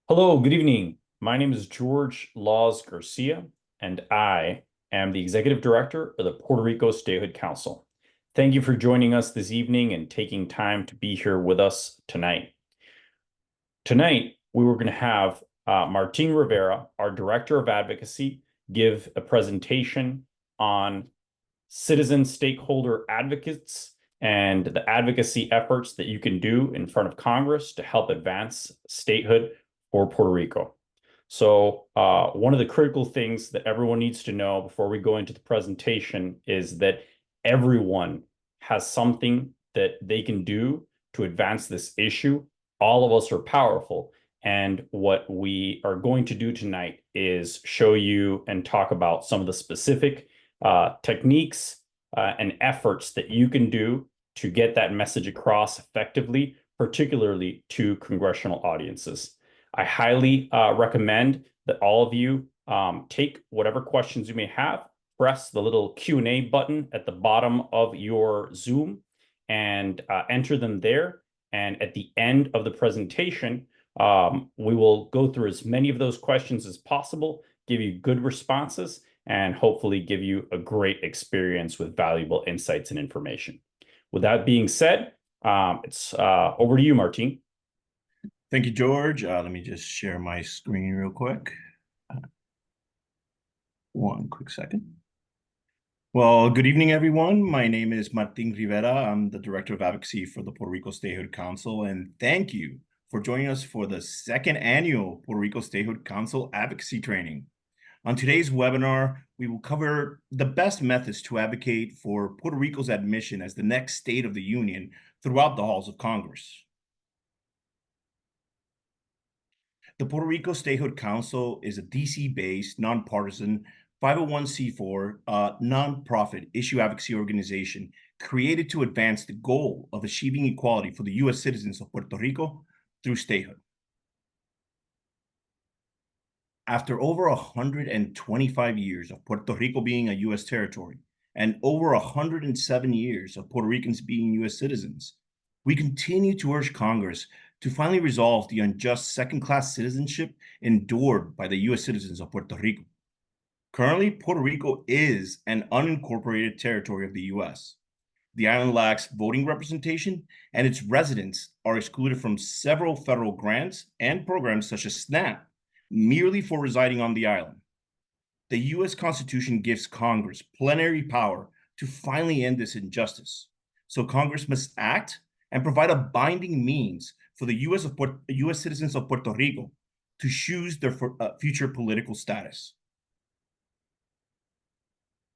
Hello, good evening. My name is George Laws Garcia, and I am the Executive Director of the Puerto Rico Statehood Council. Thank you for joining us this evening and taking time to be here with us tonight. Tonight, we were going to have Martin Rivera, our Director of Advocacy, give a presentation on citizen stakeholder advocates and the advocacy efforts that you can do in front of Congress to help advance statehood for Puerto Rico. So one of the critical things that everyone needs to know before we go into the presentation is that everyone has something that they can do to advance this issue. All of us are powerful. And what we are going to do tonight is show you and talk about some of the specific techniques and efforts that you can do to get that message across effectively, particularly to congressional audiences. I highly recommend that all of you take whatever questions you may have, press the little Q&A button at the bottom of your Zoom and enter them there. And at the end of the presentation, we will go through as many of those questions as possible, give you good responses, and hopefully give you a great experience with valuable insights and information. With that being said, it's over to you, Martin. Thank you, George. Let me just share my screen real quick. One quick second. Well, good evening, everyone. My name is Martin Rivera. I'm the Director of Advocacy for the Puerto Rico Statehood Council, and thank you for joining us for the second annual Puerto Rico Statehood Council Advocacy Training. On today's webinar, we will cover the best methods to advocate for Puerto Rico's admission as the next state of the Union throughout the halls of Congress. The Puerto Rico Statehood Council is a DC-based, nonpartisan, 501c4 nonprofit issue advocacy organization created to advance the goal of achieving equality for the U.S. citizens of Puerto Rico through statehood. After over 125 years of Puerto Rico being a U.S. territory and over 107 years of Puerto Ricans being U.S. citizens, we continue to urge Congress to finally resolve the unjust second-class citizenship endured by the U.S. citizens of Puerto Rico. Currently, Puerto Rico is an unincorporated territory of the U.S. The island lacks voting representation, and its residents are excluded from several federal grants and programs such as SNAP, merely for residing on the island. The U.S. Constitution gives Congress plenary power to finally end this injustice. So Congress must act and provide a binding means for the U.S. citizens of Puerto Rico to choose their future political status.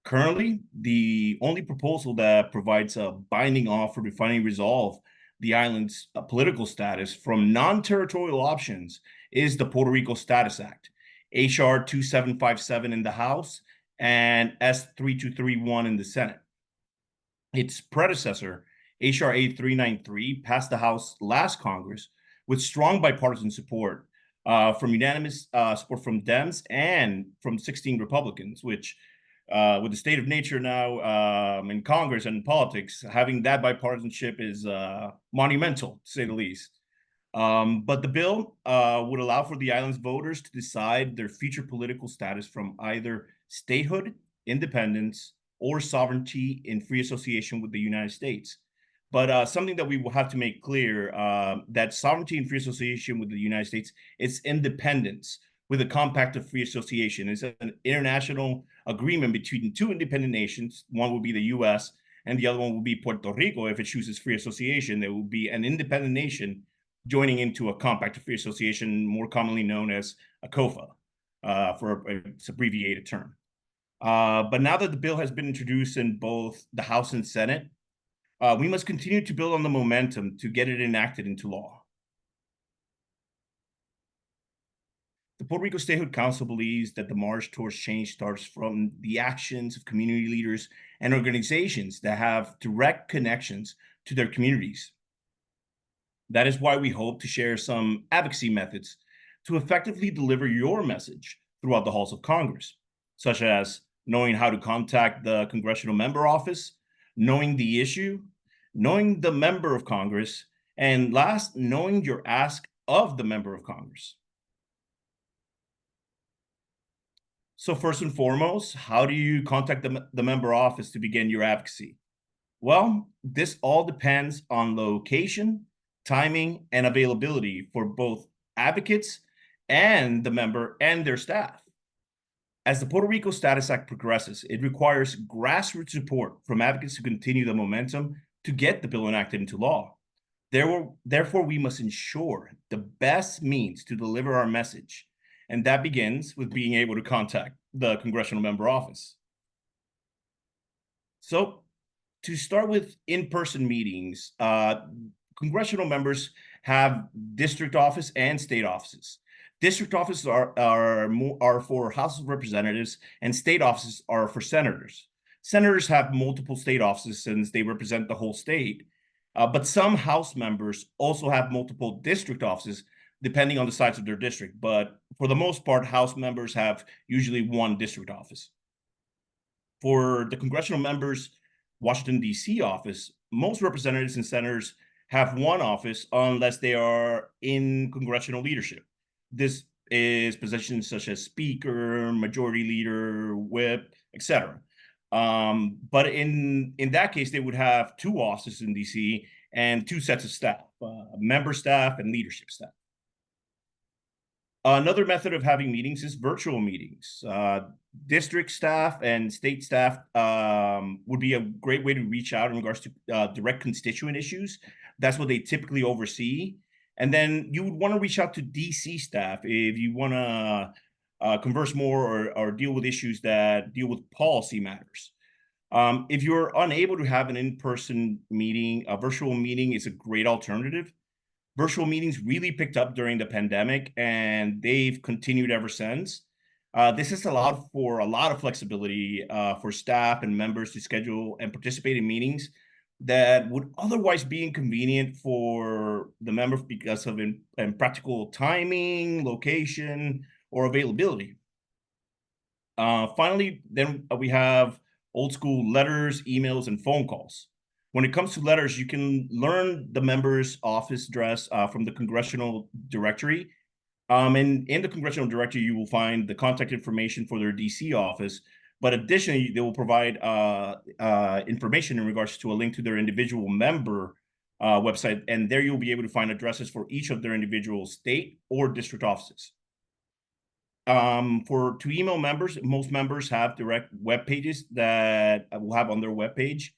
Currently, the only proposal that provides a binding offer to finally resolve the island's political status from non-territorial options is the Puerto Rico Status Act, HR 2757 in the House and S 3231 in the Senate. Its predecessor, HR 8393, passed the House last Congress with strong bipartisan support from unanimous support from Dems and from 16 Republicans, which with the state of nature now in Congress and in politics, having that bipartisanship is monumental, to say the least. But the bill would allow for the island's voters to decide their future political status from either statehood, independence, or sovereignty in free association with the United States. But something that we will have to make clear, that sovereignty and free association with the United States is independence with a compact of free association. It's an international agreement between two independent nations. One will be the U.S. and the other one will be Puerto Rico. If it chooses free association, there will be an independent nation joining into a compact of free association, more commonly known as a COFA, for its abbreviated term. But now that the bill has been introduced in both the House and Senate, we must continue to build on the momentum to get it enacted into law. The Puerto Rico Statehood Council believes that the march towards change starts from the actions of community leaders and organizations that have direct connections to their communities. That is why we hope to share some advocacy methods to effectively deliver your message throughout the halls of Congress, such as knowing how to contact the Congressional Member Office, knowing the issue, knowing the member of Congress, and last, knowing your ask of the member of Congress. So first and foremost, how do you contact the member office to begin your advocacy? Well, this all depends on location, timing, and availability for both advocates and the member and their staff. As the Puerto Rico Status Act progresses, it requires grassroots support from advocates to continue the momentum to get the bill enacted into law. Therefore, we must ensure the best means to deliver our message, and that begins with being able to contact the congressional member office. So, to start with in-person meetings, congressional members have district office and state offices. District offices are for House of Representatives, and state offices are for senators. Senators have multiple state offices since they represent the whole state, but some House members also have multiple district offices depending on the size of their district. But for the most part, House members have usually one district office. For the congressional members' Washington, D.C. office, most representatives and senators have one office unless they are in congressional leadership. This is positions such as speaker, majority leader, whip, etc. But in that case, they would have two offices in DC and two sets of staff, member staff and leadership staff. Another method of having meetings is virtual meetings. District staff and state staff would be a great way to reach out in regards to direct constituent issues. That's what they typically oversee. And then you would want to reach out to DC staff if you want to converse more or deal with issues that deal with policy matters. If you're unable to have an in-person meeting, a virtual meeting is a great alternative. Virtual meetings really picked up during the pandemic, and they've continued ever since. This has allowed for a lot of flexibility for staff and members to schedule and participate in meetings that would otherwise be inconvenient for the members because of impractical timing, location, or availability. Finally, then we have old school letters, emails, and phone calls. When it comes to letters, you can learn the member's office address from the congressional directory. And in the congressional directory, you will find the contact information for their DC office. But additionally, they will provide information in regards to a link to their individual member website. And there you'll be able to find addresses for each of their individual state or district offices. To email members, most members have direct web pages that will have on their web page,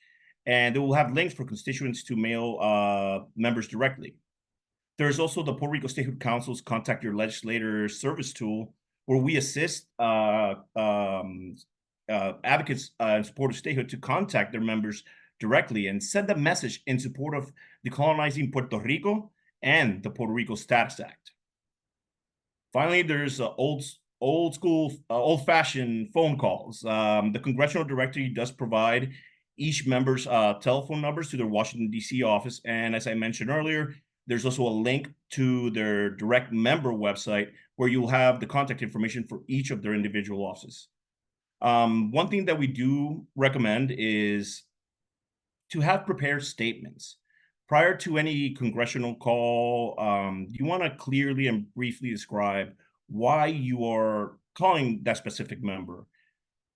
and they will have links for constituents to mail members directly. There's also the Puerto Rico Statehood Council's Contact Your Legislator service tool, where we assist advocates in support of statehood to contact their members directly and send a message in support of decolonizing Puerto Rico and the Puerto Rico Status Act. Finally, there's old-fashioned phone calls. The congressional directory does provide each member's telephone numbers to their Washington, D.C. office. And as I mentioned earlier, there's also a link to their direct member website where you'll have the contact information for each of their individual offices. One thing that we do recommend is to have prepared statements. Prior to any congressional call, you want to clearly and briefly describe why you are calling that specific member.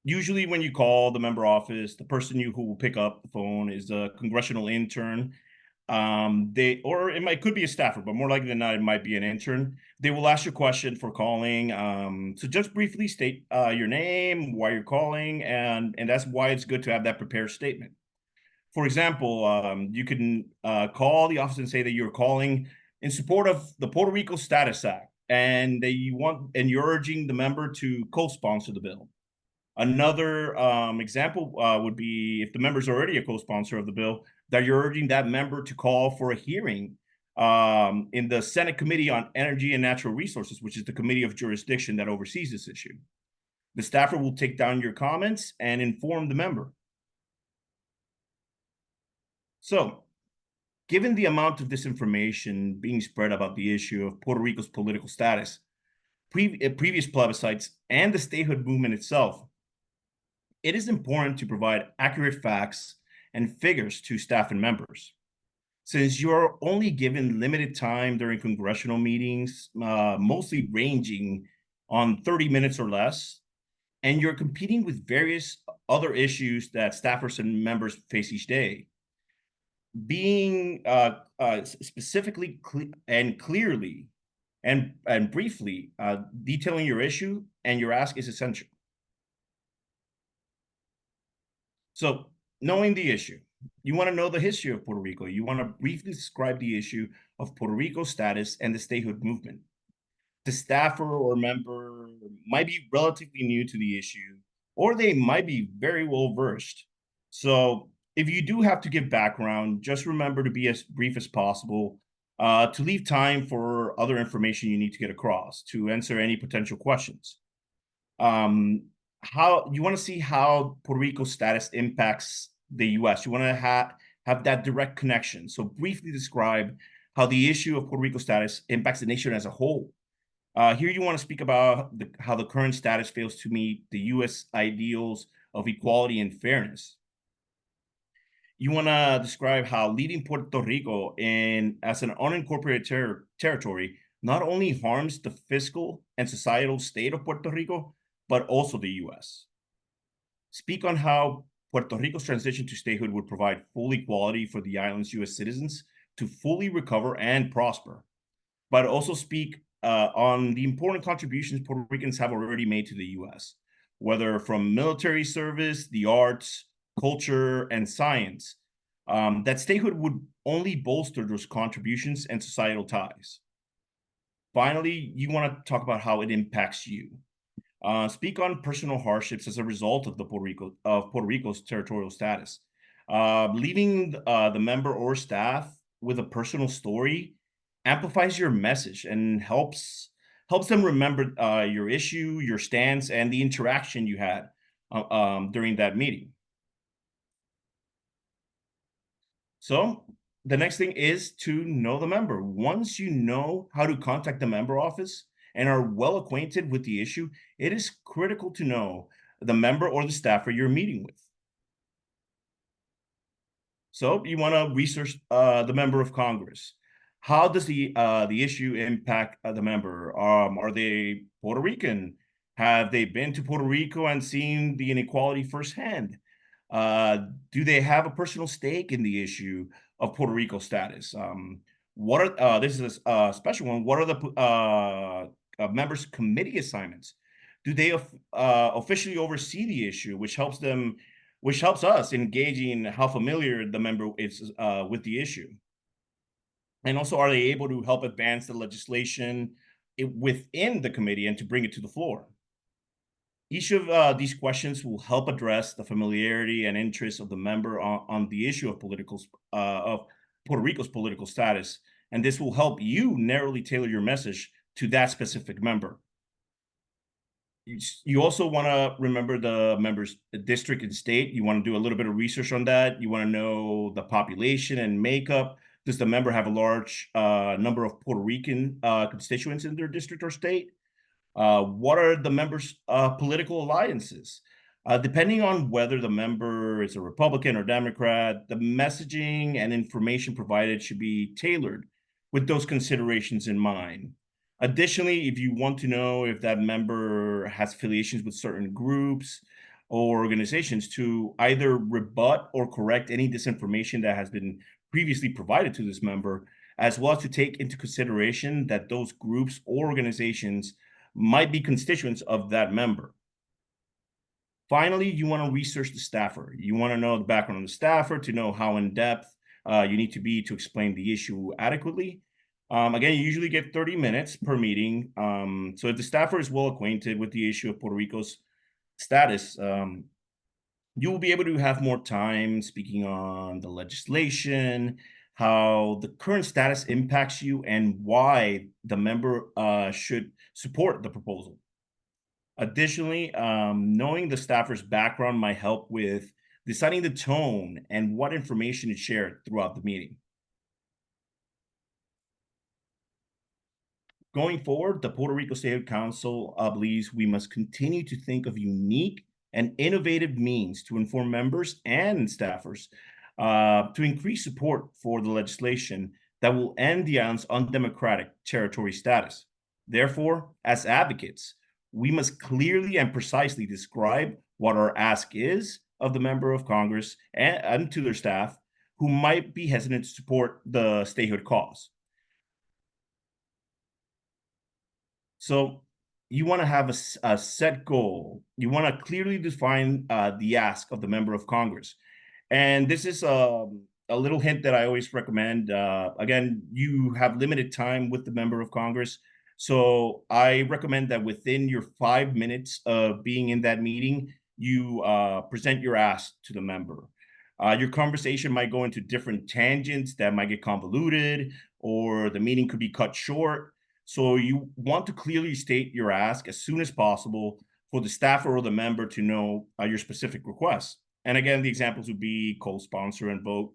Usually when you call the member office, the person who will pick up the phone is a congressional intern. Or it could be a staffer, but more likely than not, it might be an intern. They will ask you a question for calling. So just briefly state your name, why you're calling, and that's why it's good to have that prepared statement. For example, you can call the office and say that you're calling in support of the Puerto Rico Status Act, and you're urging the member to co-sponsor the bill. Another example would be if the member is already a co-sponsor of the bill, that you're urging that member to call for a hearing in the Senate Committee on Energy and Natural Resources, which is the committee of jurisdiction that oversees this issue. The staffer will take down your comments and inform the member. So, given the amount of disinformation being spread about the issue of Puerto Rico's political status, previous plebiscites, and the statehood movement itself, it is important to provide accurate facts and figures to staff and members. Since you're only given limited time during congressional meetings, mostly ranging on 30 minutes or less, and you're competing with various other issues that staffers and members face each day. Being specifically and clearly and briefly detailing your issue and your ask is essential. So, knowing the issue, you want to know the history of Puerto Rico. You want to briefly describe the issue of Puerto Rico's status and the statehood movement. The staffer or member might be relatively new to the issue, or they might be very well versed. So, if you do have to give background, just remember to be as brief as possible, to leave time for other information you need to get across, to answer any potential questions. How you want to see how Puerto Rico's status impacts the U.S. You want to have that direct connection. So briefly describe how the issue of Puerto Rico status impacts the nation as a whole. Here you want to speak about how the current status fails to meet the U.S. ideals of equality and fairness. You want to describe how leaving Puerto Rico as an unincorporated territory not only harms the fiscal and societal state of Puerto Rico, but also the U.S. Speak on how Puerto Rico's transition to statehood would provide full equality for the island's U.S. citizens to fully recover and prosper, but also speak on the important contributions Puerto Ricans have already made to the U.S., whether from military service, the arts, culture, and science. That statehood would only bolster those contributions and societal ties. Finally, you want to talk about how it impacts you. Speak on personal hardships as a result of Puerto Rico's territorial status. Leaving the member or staff with a personal story amplifies your message and helps them remember your issue, your stance, and the interaction you had during that meeting. So the next thing is to know the member. Once you know how to contact the member office and are well acquainted with the issue, it is critical to know the member or the staffer you're meeting with. So you want to research the member of Congress. How does the issue impact the member? Are they Puerto Rican? Have they been to Puerto Rico and seen the inequality firsthand? Do they have a personal stake in the issue of Puerto Rico status? What are this is a special one. What are the members' committee assignments? Do they officially oversee the issue, which helps us in gauging how familiar the member is with the issue? And also, are they able to help advance the legislation within the committee and to bring it to the floor? Each of these questions will help address the familiarity and interest of the member on the issue of Puerto Rico's political status, and this will help you narrowly tailor your message to that specific member. You also want to remember the member's district and state. You want to do a little bit of research on that. You want to know the population and makeup. Does the member have a large number of Puerto Rican constituents in their district or state? What are the members' political alliances? Depending on whether the member is a Republican or Democrat, the messaging and information provided should be tailored with those considerations in mind. Additionally, if you want to know if that member has affiliations with certain groups or organizations, to either rebut or correct any disinformation that has been previously provided to this member, as well as to take into consideration that those groups or organizations might be constituents of that member. Finally, you want to research the staffer. You want to know the background of the staffer to know how in depth you need to be to explain the issue adequately. Again, you usually get 30 minutes per meeting. So if the staffer is well acquainted with the issue of Puerto Rico's status, you will be able to have more time speaking on the legislation, how the current status impacts you, and why the member should support the proposal. Additionally, knowing the staffer's background might help with deciding the tone and what information is shared throughout the meeting. Going forward, the Puerto Rico Statehood Council believes we must continue to think of unique and innovative means to inform members and staffers to increase support for the legislation that will end the island's undemocratic territory status. Therefore, as advocates, we must clearly and precisely describe what our ask is of the member of Congress and to their staff who might be hesitant to support the statehood cause. So you want to have a set goal. You want to clearly define the ask of the member of Congress. And this is a little hint that I always recommend. Again, you have limited time with the member of Congress. So I recommend that within your 5 minutes of being in that meeting, you present your ask to the member. Your conversation might go into different tangents that might get convoluted, or the meeting could be cut short. So you want to clearly state your ask as soon as possible for the staffer or the member to know your specific requests. And again, the examples would be co-sponsor and vote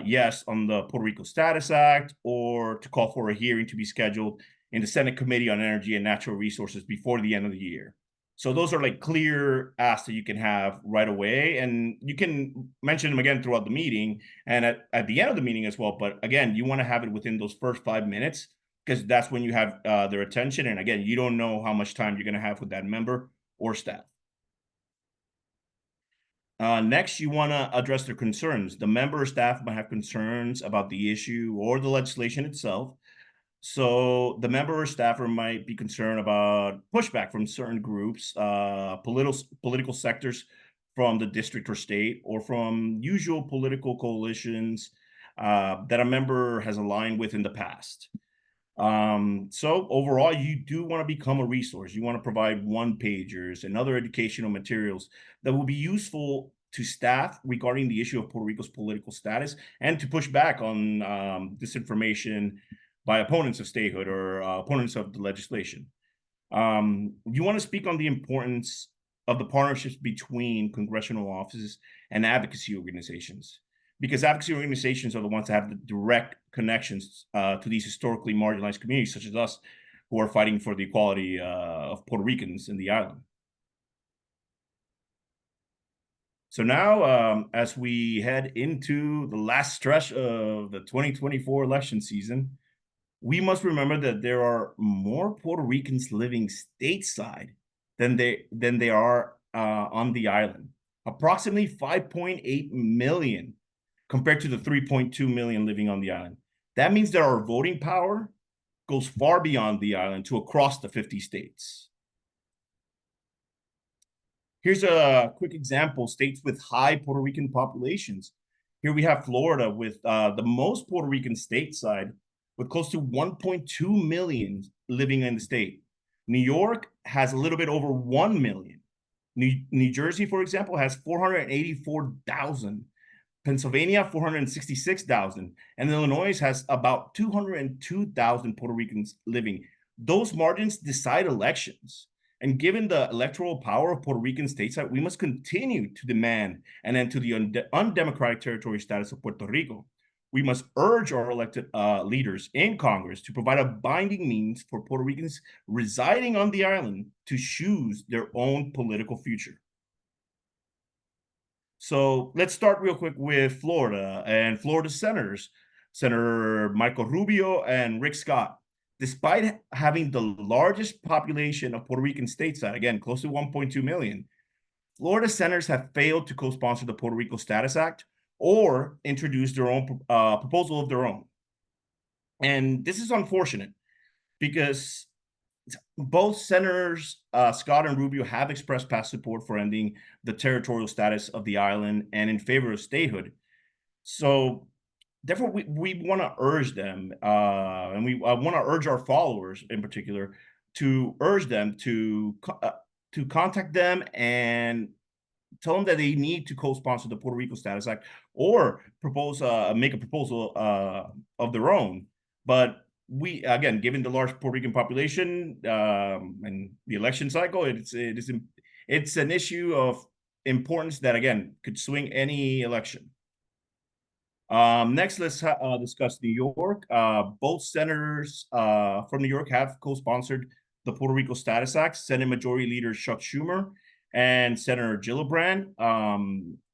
yes on the Puerto Rico Status Act, or to call for a hearing to be scheduled in the Senate Committee on Energy and Natural Resources before the end of the year. So those are like clear asks that you can have right away, and you can mention them again throughout the meeting and at the end of the meeting as well. But again, you want to have it within those first 5 minutes, because that's when you have their attention. And again, you don't know how much time you're going to have with that member or staff. Next, you want to address their concerns. The member or staff might have concerns about the issue or the legislation itself. So the member or staffer might be concerned about pushback from certain groups, political sectors from the district or state, or from usual political coalitions that a member has aligned with in the past. So overall, you do want to become a resource. You want to provide one-pagers and other educational materials that will be useful to staff regarding the issue of Puerto Rico's political status, and to push back on disinformation by opponents of statehood or opponents of the legislation. You want to speak on the importance of the partnerships between congressional offices and advocacy organizations, because advocacy organizations are the ones that have the direct connections to these historically marginalized communities, such as us, who are fighting for the equality of Puerto Ricans in the island. So now, as we head into the last stretch of the 2024 election season, we must remember that there are more Puerto Ricans living stateside than they are on the island. Approximately 5.8 million compared to the 3.2 million living on the island. That means that our voting power goes far beyond the island to across the 50 states. Here's a quick example: states with high Puerto Rican populations. Here we have Florida with the most Puerto Rican stateside, with close to 1.2 million living in the state. New York has a little bit over 1 million. New Jersey, for example, has 484,000. Pennsylvania, 466,000. And Illinois has about 202,000 Puerto Ricans living. Those margins decide elections. And given the electoral power of Puerto Rican stateside, we must continue to demand an end to the undemocratic territory status of Puerto Rico. We must urge our elected leaders in Congress to provide a binding means for Puerto Ricans residing on the island to choose their own political future. So let's start real quick with Florida and Florida senators, Senator Michael Rubio and Rick Scott. Despite having the largest population of Puerto Rican stateside, again, close to 1.2 million, Florida senators have failed to co-sponsor the Puerto Rico Status Act or introduce their own proposal of their own. And this is unfortunate because both Senators Scott and Rubio have expressed past support for ending the territorial status of the island and in favor of statehood. So therefore, we want to urge them, and we want to urge our followers in particular to urge them to contact them and tell them that they need to co-sponsor the Puerto Rico Status Act, or make a proposal of their own. But we, again, given the large Puerto Rican population and the election cycle, it's an issue of importance that, again, could swing any election. Next, let's discuss New York. Both senators from New York have co-sponsored the Puerto Rico Status Act. Senate Majority Leader Chuck Schumer and Senator Gillibrand,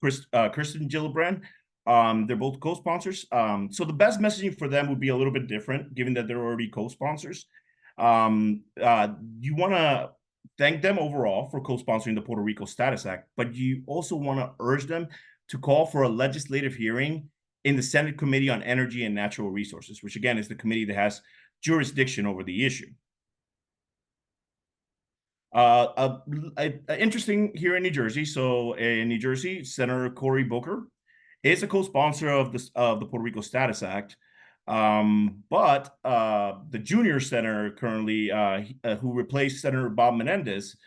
Kirsten Gillibrand. They're both co-sponsors. So the best messaging for them would be a little bit different, given that they're already co-sponsors. You want to thank them overall for co-sponsoring the Puerto Rico Status Act, but you also want to urge them to call for a legislative hearing in the Senate Committee on Energy and Natural Resources, which again is the committee that has jurisdiction over the issue. Interesting here in New Jersey. So in New Jersey, Senator Cory Booker is a co-sponsor of the Puerto Rico Status Act. But the junior senator currently, who replaced Senator Bob Menendez,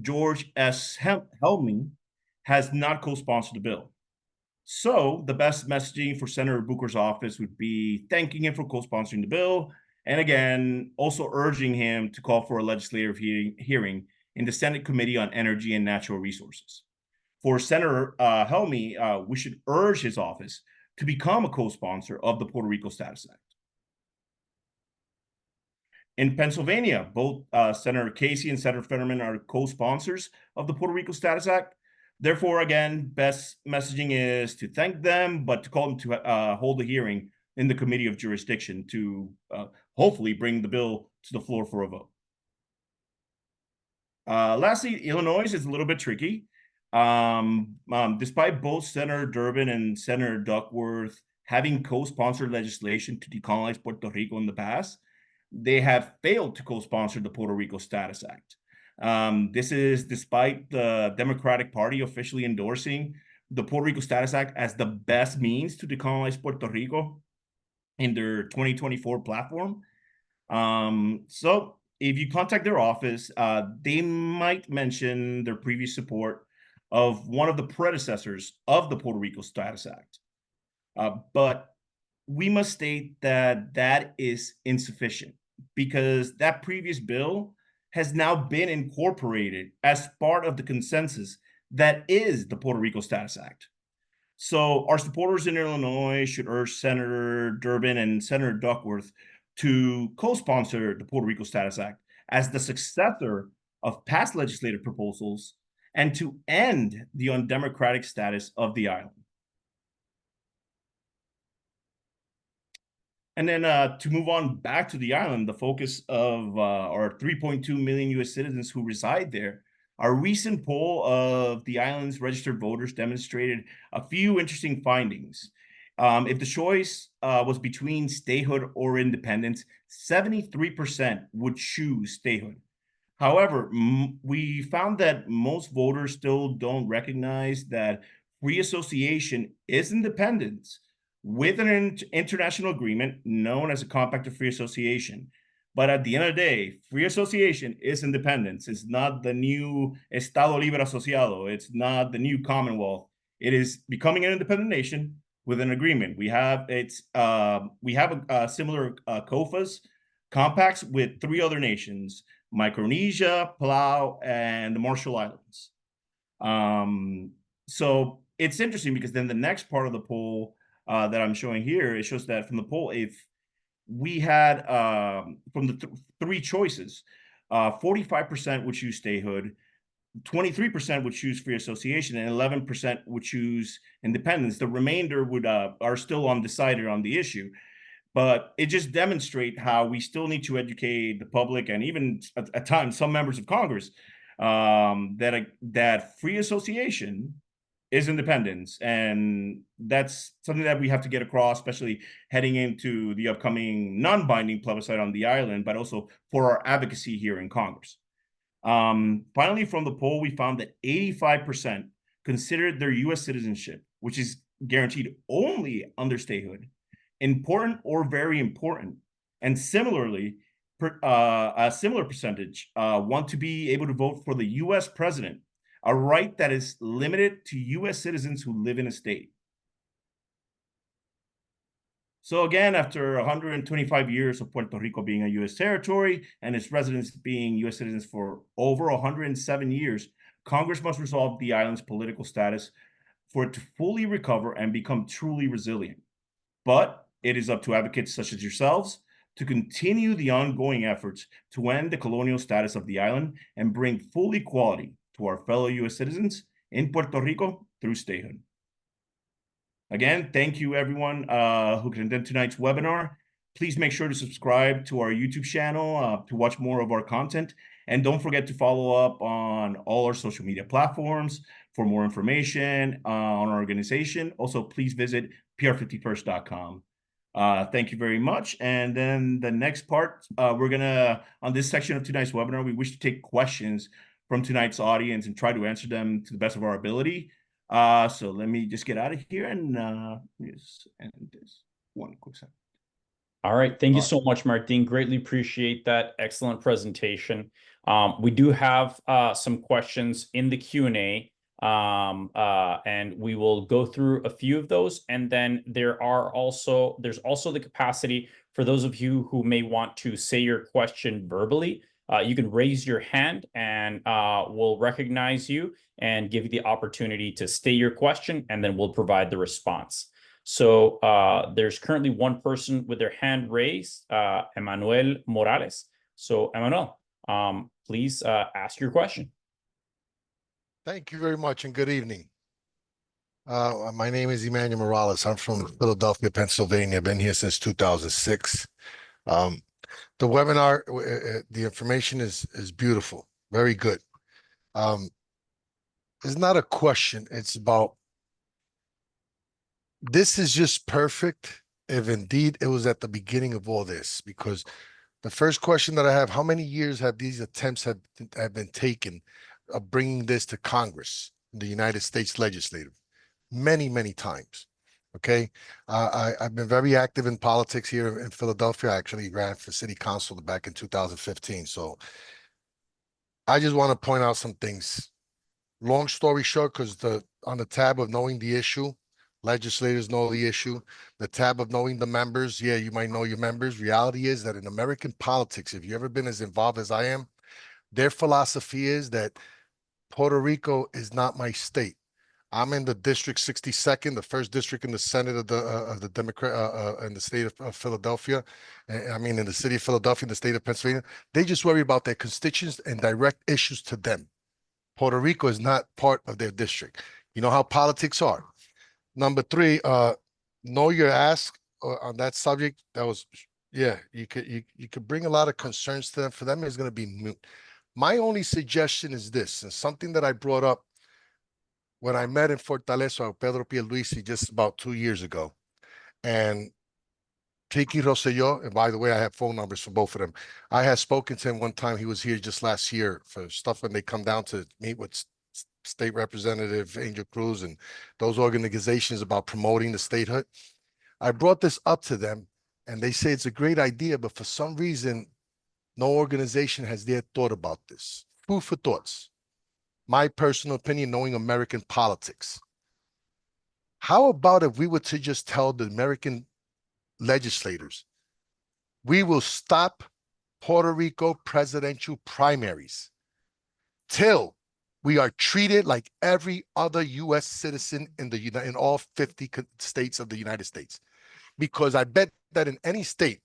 George S. Helmy, has not co-sponsored the bill. So the best messaging for Senator Booker's office would be thanking him for co-sponsoring the bill, and again, also urging him to call for a legislative hearing in the Senate Committee on Energy and Natural Resources. For Senator Helmy, we should urge his office to become a co-sponsor of the Puerto Rico Status Act. In Pennsylvania, both Senator Casey and Senator Fetterman are co-sponsors of the Puerto Rico Status Act. Therefore, again, best messaging is to thank them, but to call them to hold a hearing in the Committee of Jurisdiction to hopefully bring the bill to the floor for a vote. Lastly, Illinois is a little bit tricky. Despite both Senator Durbin and Senator Duckworth having co-sponsored legislation to decolonize Puerto Rico in the past, they have failed to co-sponsor the Puerto Rico Status Act. This is despite the Democratic Party officially endorsing the Puerto Rico Status Act as the best means to decolonize Puerto Rico in their 2024 platform. So if you contact their office, they might mention their previous support of one of the predecessors of the Puerto Rico Status Act. But we must state that that is insufficient because that previous bill has now been incorporated as part of the consensus that is the Puerto Rico Status Act. So our supporters in Illinois should urge Senator Durbin and Senator Duckworth to co-sponsor the Puerto Rico Status Act as the successor of past legislative proposals and to end the undemocratic status of the island. And then to move on back to the island, the focus of our 3.2 million U.S. citizens who reside there, our recent poll of the island's registered voters demonstrated a few interesting findings. If the choice was between statehood or independence, 73% would choose statehood. However, we found that most voters still don't recognize that free association is independence with an international agreement known as a Compact of Free Association. But at the end of the day, free association is independence. It's not the new Estado Libre Asociado. It's not the new Commonwealth. It is becoming an independent nation with an agreement. We have a similar COFAs compacts with 3 other nations: Micronesia, Palau, and the Marshall Islands. So it's interesting because then the next part of the poll that I'm showing here, it shows that from the poll, if we had from the 3 choices, 45% would choose statehood, 23% would choose free association, and 11% would choose independence. The remainder would are still undecided on the issue. But it just demonstrates how we still need to educate the public and even at times some members of Congress that free association is independence. And that's something that we have to get across, especially heading into the upcoming non-binding plebiscite on the island, but also for our advocacy here in Congress. Finally, from the poll, we found that 85% considered their U.S. citizenship, which is guaranteed only under statehood, important or very important. And similarly, a similar percentage want to be able to vote for the U.S. president, a right that is limited to U.S. citizens who live in a state. So again, after 125 years of Puerto Rico being a U.S. territory and its residents being U.S. citizens for over 107 years, Congress must resolve the island's political status for it to fully recover and become truly resilient. But it is up to advocates such as yourselves to continue the ongoing efforts to end the colonial status of the island and bring full equality to our fellow U.S. citizens in Puerto Rico through statehood. Again, thank you everyone who can attend tonight's webinar. Please make sure to subscribe to our YouTube channel to watch more of our content. And don't forget to follow up on all our social media platforms for more information on our organization. Also, please visit pr51st.com. Thank you very much. And then the next part, on this section of tonight's webinar, we wish to take questions from tonight's audience and try to answer them to the best of our ability. So let me just get out of here and just end this one quick second. All right. Thank you so much, Martin. Greatly appreciate that excellent presentation. We do have some questions in the Q&A, and we will go through a few of those. And then there's also the capacity for those of you who may want to say your question verbally. You can raise your hand and we'll recognize you and give you the opportunity to state your question, and then we'll provide the response. So there's currently one person with their hand raised, Emmanuel Morales. So Emmanuel, please ask your question. Thank you very much and good evening. My name is Emmanuel Morales. I'm from Philadelphia, Pennsylvania. I've been here since 2006. The webinar, the information is beautiful, very good. It's not a question, it's about, this is just perfect if indeed it was at the beginning of all this, because the first question that I have, how many years have these attempts have been taken of bringing this to Congress, the United States Legislative? Many, many times. Okay. I've been very active in politics here in Philadelphia. I actually ran for city council back in 2015. So I just want to point out some things. Long story short, because on the tab of knowing the issue, legislators know the issue. The tab of knowing the members, yeah, you might know your members. Reality is that in American politics, if you've ever been as involved as I am, their philosophy is that Puerto Rico is not my state. I'm in the District 62nd, the first district in the Senate of the Democrat in the state of Philadelphia. I mean, in the city of Philadelphia, in the state of Pennsylvania. They just worry about their constituents and direct issues to them. Puerto Rico is not part of their district. You know how politics are. Number three, know your ask on that subject. That was, yeah, you could bring a lot of concerns to them. For them, it's going to be moot. My only suggestion is this, and something that I brought up when I met in Fortaleza with Pedro Pierluisi just about 2 years ago. And Tiki Rosselló, and by the way, I have phone numbers for both of them. I had spoken to him one time. He was here just last year for stuff when they come down to meet with State Representative Angel Cruz and those organizations about promoting the statehood. I brought this up to them, and they say it's a great idea, but for some reason, no organization has yet thought about this. Food for thoughts. My personal opinion, knowing American politics. How about if we were to just tell the American legislators, we will stop Puerto Rico presidential primaries till we are treated like every other U.S. citizen in all 50 states of the United States? Because I bet that in any state,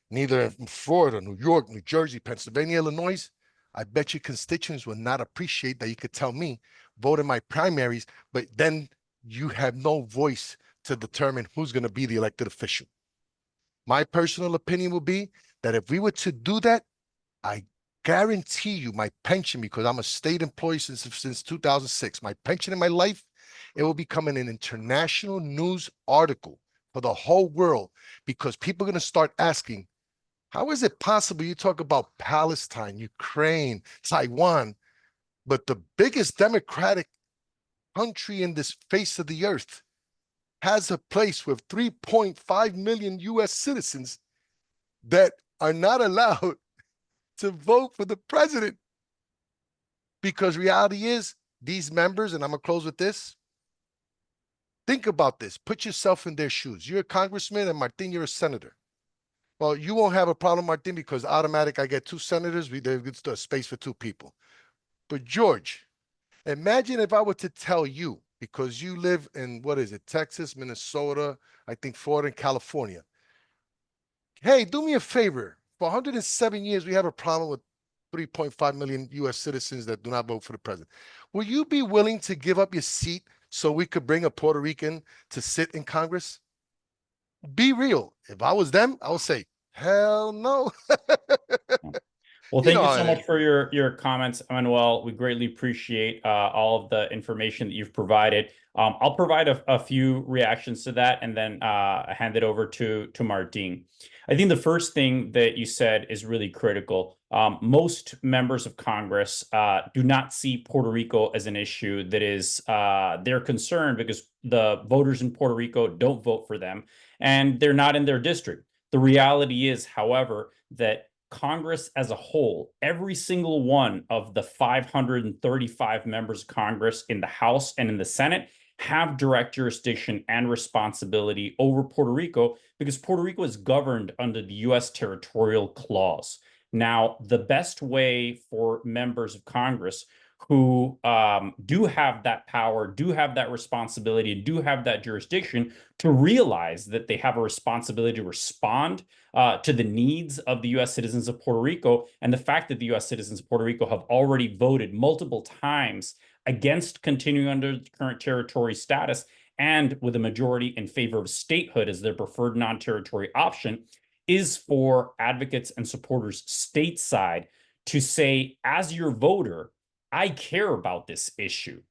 neither in Florida, New York, New Jersey, Pennsylvania, Illinois, I bet your constituents will not appreciate that you could tell me, vote in my primaries, but then you have no voice to determine who's going to be the elected official. My personal opinion will be that if we were to do that, I guarantee you my pension, because I'm a state employee since 2006, my pension in my life, it will become an international news article for the whole world, because people are going to start asking, how is it possible you talk about Palestine, Ukraine, Taiwan, but the biggest democratic country in this face of the earth has a place with 3.5 million US citizens that are not allowed to vote for the president? Because reality is, these members, and I'm going to close with this, think about this. Put yourself in their shoes. You're a congressman, and Martin, you're a senator. Well, you won't have a problem, Martin, because automatic, I get 2 senators. There's a space for 2 people. But George, imagine if I were to tell you, because you live in, what is it, Texas, Minnesota, I think Florida, and California. Hey, do me a favor. For 107 years, we have a problem with 3.5 million US citizens that do not vote for the president. Will you be willing to give up your seat so we could bring a Puerto Rican to sit in Congress? Be real. If I was them, I would say, hell no. Well, You thank you know, so much for your comments, Manuel. We greatly appreciate all of the information that you've provided. I'll provide a few reactions to that and then hand it over to Martin. I think the first thing that you said is really critical. Most members of Congress do not see Puerto Rico as an issue that is their concern because the voters in Puerto Rico don't vote for them and they're not in their district. The reality is, however, that Congress as a whole, every single one of the 535 members of Congress in the House and in the Senate have direct jurisdiction and responsibility over Puerto Rico because Puerto Rico is governed under the U.S. territorial clause. Now, the best way for members of Congress who do have that power, do have that responsibility, and do have that jurisdiction to realize that they have a responsibility to respond to the needs of the U.S. citizens of Puerto Rico, and the fact that the U.S. citizens of Puerto Rico have already voted multiple times against continuing under the current territory status and with a majority in favor of statehood as their preferred non-territory option, is for advocates and supporters stateside to say, as your voter, I care about this issue.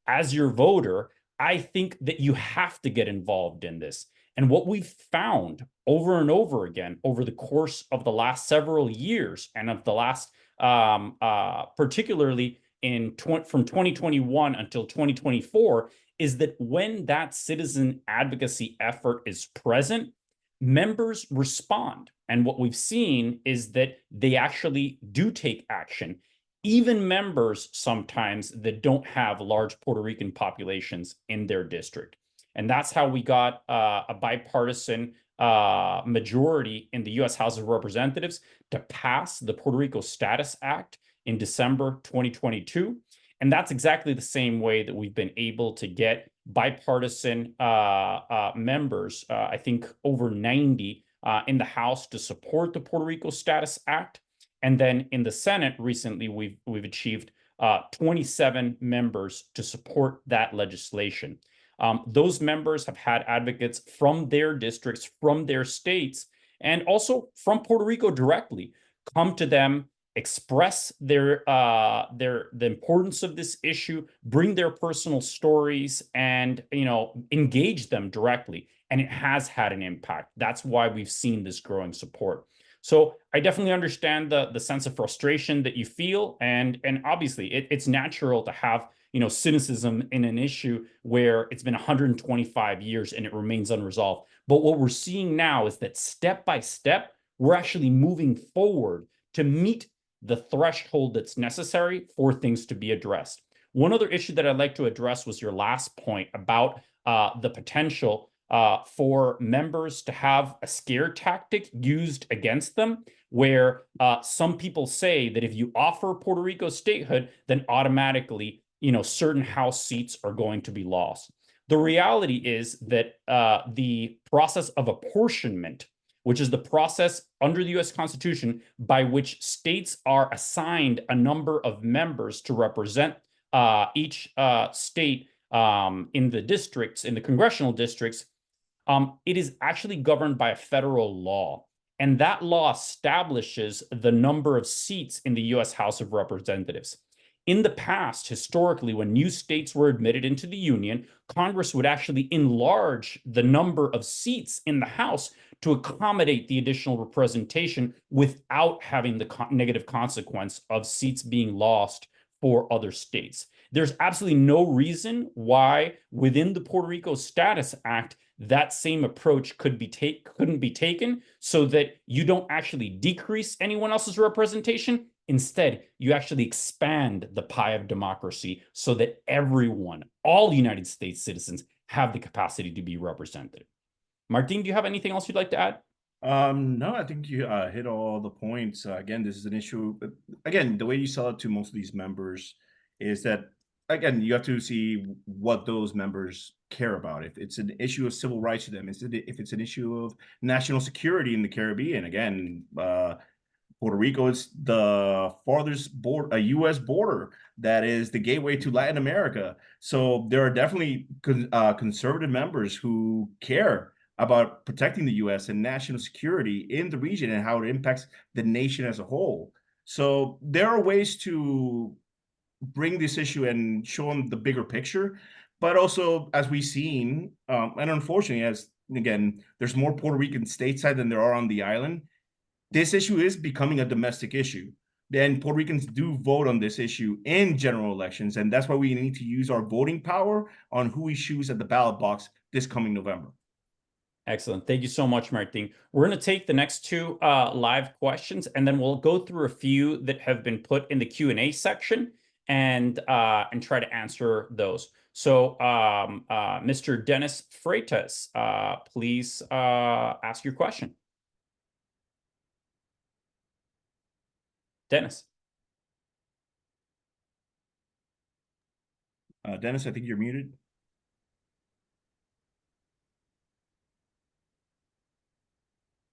As your voter, I think that you have to get involved in this. And what we've found over and over again over the course of the last several years and of the last, particularly from 2021 until 2024, is that when that citizen advocacy effort is present, members respond. And what we've seen is that they actually do take action, even members sometimes that don't have large Puerto Rican populations in their district. And that's how we got a bipartisan majority in the U.S. House of Representatives to pass the Puerto Rico Status Act in December 2022. And that's exactly the same way that we've been able to get bipartisan members, I think over 90 in the House to support the Puerto Rico Status Act. And then in the Senate recently, we've achieved 27 members to support that legislation. Those members have had advocates from their districts, from their states, and also from Puerto Rico directly come to them, express the importance of this issue, bring their personal stories, and engage them directly. And it has had an impact. That's why we've seen this growing support. So I definitely understand the sense of frustration that you feel, and obviously it's natural to have cynicism in an issue where it's been 125 years and it remains unresolved. But what we're seeing now is that step by step, we're actually moving forward to meet the threshold that's necessary for things to be addressed. One other issue that I'd like to address was your last point about the potential for members to have a scare tactic used against them, where some people say that if you offer Puerto Rico statehood, then automatically, certain House seats are going to be lost. The reality is that the process of apportionment, which is the process under the U.S. Constitution by which states are assigned a number of members to represent each state in the districts, in the congressional districts, it is actually governed by a federal law. And that law establishes the number of seats in the U.S. House of Representatives. In the past, historically, when new states were admitted into the Union, Congress would actually enlarge the number of seats in the House to accommodate the additional representation without having the negative consequence of seats being lost for other states. There's absolutely no reason why within the Puerto Rico Status Act that same approach couldn't be taken so that you don't actually decrease anyone else's representation. Instead, you actually expand the pie of democracy so that everyone, all United States citizens, have the capacity to be represented. Martin, do you have anything else you'd like to add? No, I think you hit all the points. Again, this is an issue. Again, the way you sell it to most of these members is that, again, you have to see what those members care about. If it's an issue of civil rights to them, if it's an issue of national security in the Caribbean, again, Puerto Rico is the farthest a U.S. border that is the gateway to Latin America. So there are definitely conservative members who care about protecting the U.S. and national security in the region and how it impacts the nation as a whole. So there are ways to bring this issue and show them the bigger picture. But also, as we've seen, and unfortunately, as again, there's more Puerto Rican stateside than there are on the island. This issue is becoming a domestic issue. Then Puerto Ricans do vote on this issue in general elections, and that's why we need to use our voting power on who we choose at the ballot box this coming November. Excellent. Thank you so much, Martin. We're going to take the next two live questions, and then we'll go through a few that have been put in the Q&A section and try to answer those. So, Mr. Dennis Freitas, please ask your question. Dennis. Dennis, I think you're muted.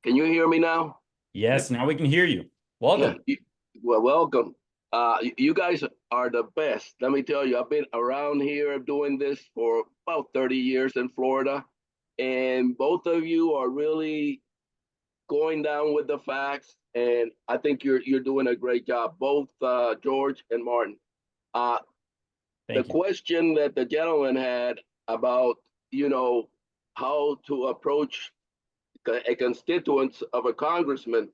Can you hear me now? Yes, now we can hear you. Welcome. Yeah, well, welcome. You guys are the best. Let me tell you, I've been around here doing this for about 30 years in Florida, and both of you are really going down with the facts, and I think you're doing a great job, both George and Martin. The question that the gentleman had about, how to approach a constituent of a congressman.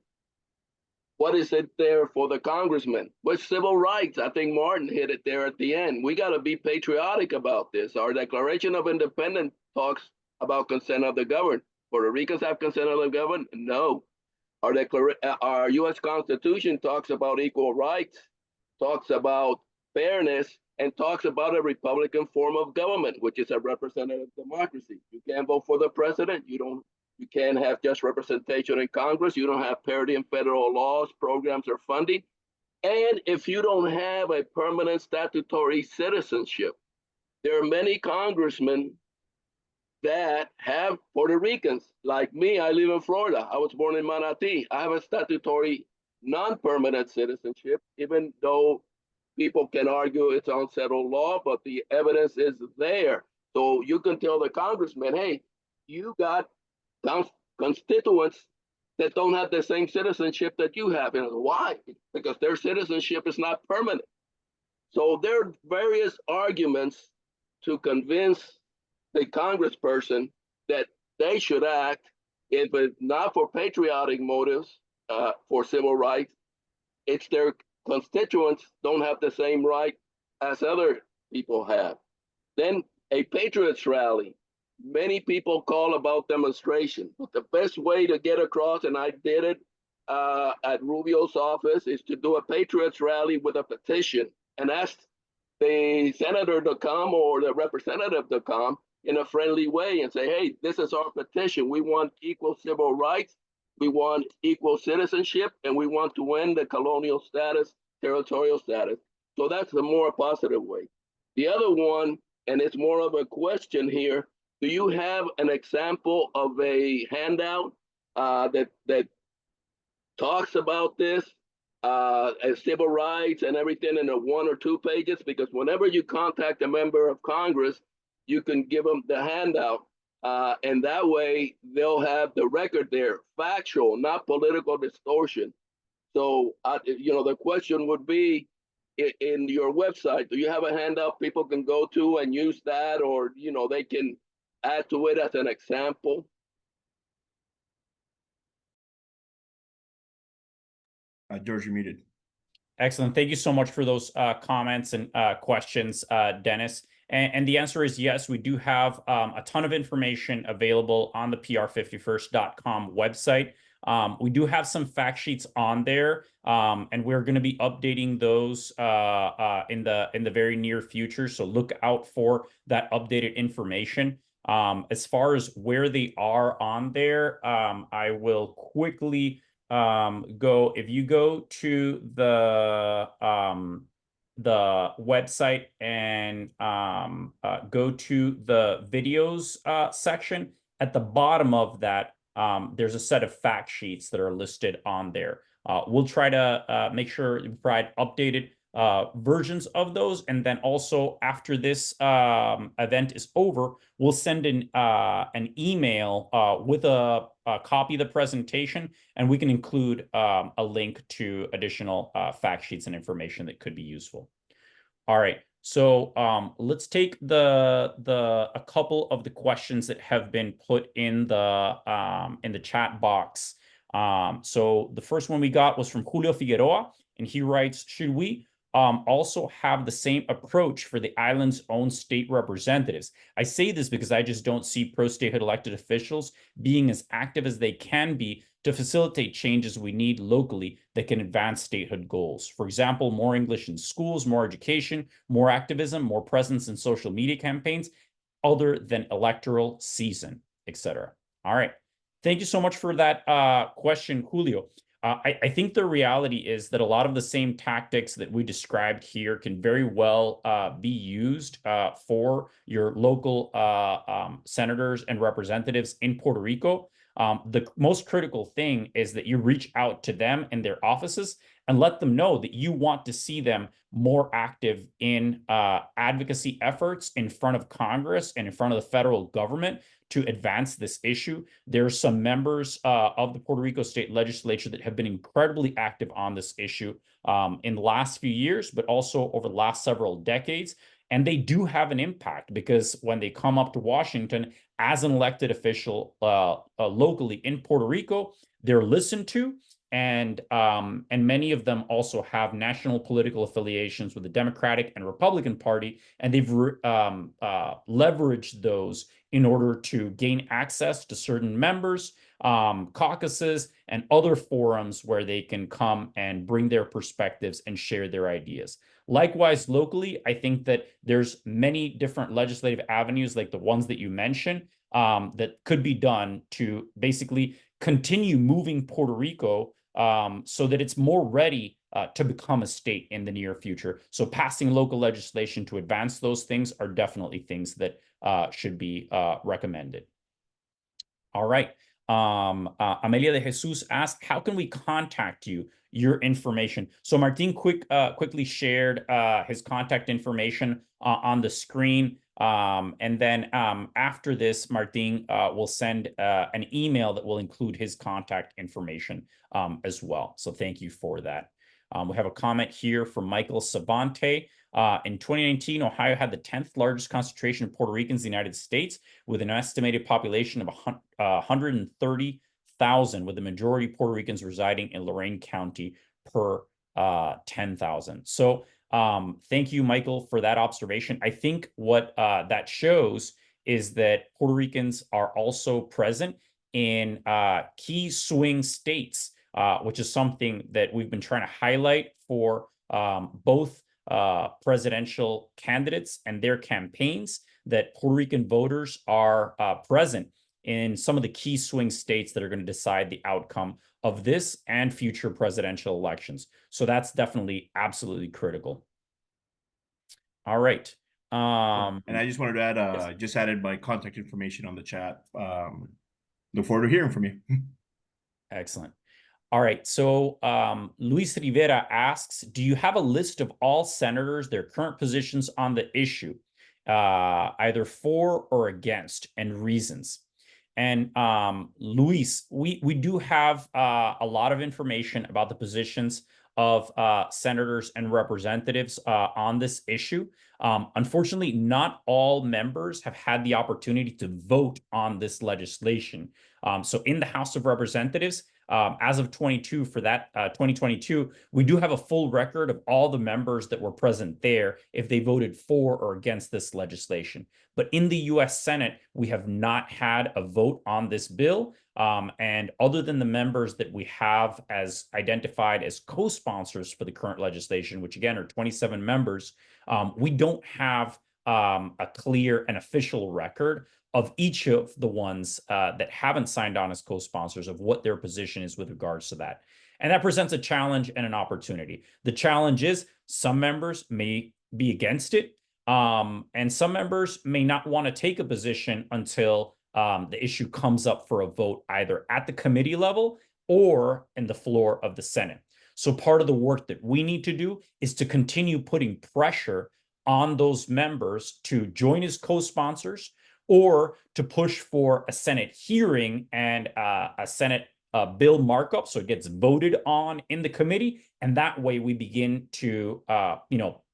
What is it there for the congressman? With civil rights, I think Martin hit it there at the end. We got to be patriotic about this. Our Declaration of Independence talks about consent of the governed. Puerto Ricans have consent of the governed? No. Our U.S. Constitution talks about equal rights, talks about fairness, and talks about a Republican form of government, which is a representative democracy. You can't vote for the president. You can't have just representation in Congress. You don't have parity in federal laws, programs, or funding. And if you don't have a permanent statutory citizenship, there are many congressmen that have Puerto Ricans. Like me, I live in Florida. I was born in Manatee. I have a statutory non-permanent citizenship, even though people can argue it's unsettled law, but the evidence is there. So you can tell the congressman, hey, you got constituents that don't have the same citizenship that you have. And why? Because their citizenship is not permanent. So there are various arguments to convince the congressperson that they should act, if it's not for patriotic motives, for civil rights. It's their constituents don't have the same right as other people have. Then a patriots rally. Many people call about demonstration, but the best way to get across, and I did it at Rubio's office, is to do a patriots rally with a petition and ask the senator to come or the representative to come in a friendly way and say, hey, this is our petition. We want equal civil rights. We want equal citizenship, and we want to end the colonial status, territorial status. So that's the more positive way. The other one, and it's more of a question here, do you have an example of a handout that talks about this, civil rights and everything in a 1 or 2 pages? Because whenever you contact a member of Congress, you can give them the handout. And that way they'll have the record there, factual, not political distortion. So, the question would be, in your website, do you have a handout people can go to and use that, or, they can add to it as an example? George, you're muted. Excellent. Thank you so much for those comments and questions, Dennis. And the answer is yes, we do have a ton of information available on the pr51st.com website. We do have some fact sheets on there, and we're going to be updating those in the very near future. So look out for that updated information. As far as where they are on there, I will quickly go. If you go to the website and go to the videos section, at the bottom of that, there's a set of fact sheets that are listed on there. We'll try to make sure we provide updated versions of those. And then also after this event is over, we'll send an email with a copy of the presentation, and we can include a link to additional fact sheets and information that could be useful. All right. So let's take a couple of the questions that have been put in the chat box. So the first one we got was from Julio Figueroa, and he writes, should we also have the same approach for the island's own state representatives? I say this because I just don't see pro-statehood elected officials being as active as they can be to facilitate changes we need locally that can advance statehood goals. For example, more English in schools, more education, more activism, more presence in social media campaigns, other than electoral season, etc. All right. Thank you so much for that question, Julio. I think the reality is that a lot of the same tactics that we described here can very well be used for your local senators and representatives in Puerto Rico. The most critical thing is that you reach out to them in their offices and let them know that you want to see them more active in advocacy efforts in front of Congress and in front of the federal government to advance this issue. There are some members of the Puerto Rico State Legislature that have been incredibly active on this issue in the last few years, but also over the last several decades. And they do have an impact because when they come up to Washington as an elected official locally in Puerto Rico, they're listened to. And many of them also have national political affiliations with the Democratic and Republican Party, and they've leveraged those in order to gain access to certain members, caucuses, and other forums where they can come and bring their perspectives and share their ideas. Likewise, locally, I think that there's many different legislative avenues like the ones that you mentioned that could be done to basically continue moving Puerto Rico so that it's more ready to become a state in the near future. So passing local legislation to advance those things are definitely things that should be recommended. All right. Amelia de Jesus asked, how can we contact you? Your information. So Martin quickly shared his contact information on the screen. And then after this, Martin will send an email that will include his contact information as well. So thank you for that. We have a comment here from Michael Savante. In 2019, Ohio had the 10th largest concentration of Puerto Ricans in the United States, with an estimated population of 130,000, with the majority of Puerto Ricans residing in Lorain County per 10,000. So thank you, Michael, for that observation. I think what that shows is that Puerto Ricans are also present in key swing states, which is something that we've been trying to highlight for both presidential candidates and their campaigns, that Puerto Rican voters are present in some of the key swing states that are going to decide the outcome of this and future presidential elections. So that's definitely absolutely critical. All right. And I just wanted to add, yes. just added my contact information on the chat. Look forward to hearing from you. Excellent. All right. So Luis Rivera asks, do you have a list of all senators, their current positions on the issue, either for or against, and reasons? And Luis, we do have a lot of information about the positions of senators and representatives on this issue. Unfortunately, not all members have had the opportunity to vote on this legislation. So in the House of Representatives, as of 2022, we do have a full record of all the members that were present there if they voted for or against this legislation. But in the U.S. Senate, we have not had a vote on this bill. And other than the members that we have as identified as co-sponsors for the current legislation, which again are 27 members, we don't have a clear and official record of each of the ones that haven't signed on as co-sponsors of what their position is with regards to that. And that presents a challenge and an opportunity. The challenge is some members may be against it, and some members may not want to take a position until the issue comes up for a vote either at the committee level or in the floor of the Senate. So part of the work that we need to do is to continue putting pressure on those members to join as co-sponsors or to push for a Senate hearing and a Senate bill markup so it gets voted on in the committee. And that way we begin to,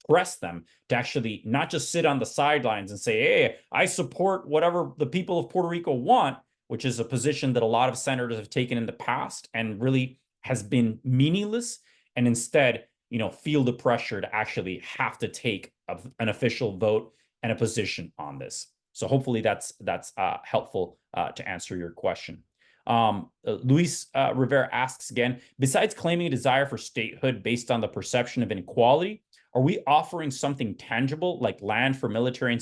press them to actually not just sit on the sidelines and say, hey, I support whatever the people of Puerto Rico want, which is a position that a lot of senators have taken in the past and really has been meaningless, and instead, feel the pressure to actually have to take an official vote and a position on this. So hopefully that's helpful to answer your question. Luis Rivera asks again, besides claiming a desire for statehood based on the perception of inequality, are we offering something tangible like land for military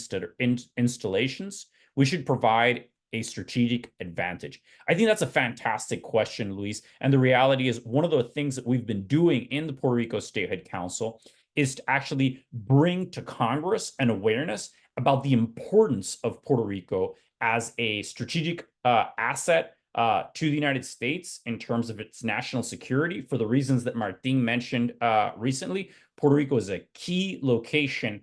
installations? We should provide a strategic advantage. I think that's a fantastic question, Luis. And the reality is one of the things that we've been doing in the Puerto Rico Statehood Council is to actually bring to Congress an awareness about the importance of Puerto Rico as a strategic asset to the United States in terms of its national security for the reasons that Martin mentioned recently. Puerto Rico is a key location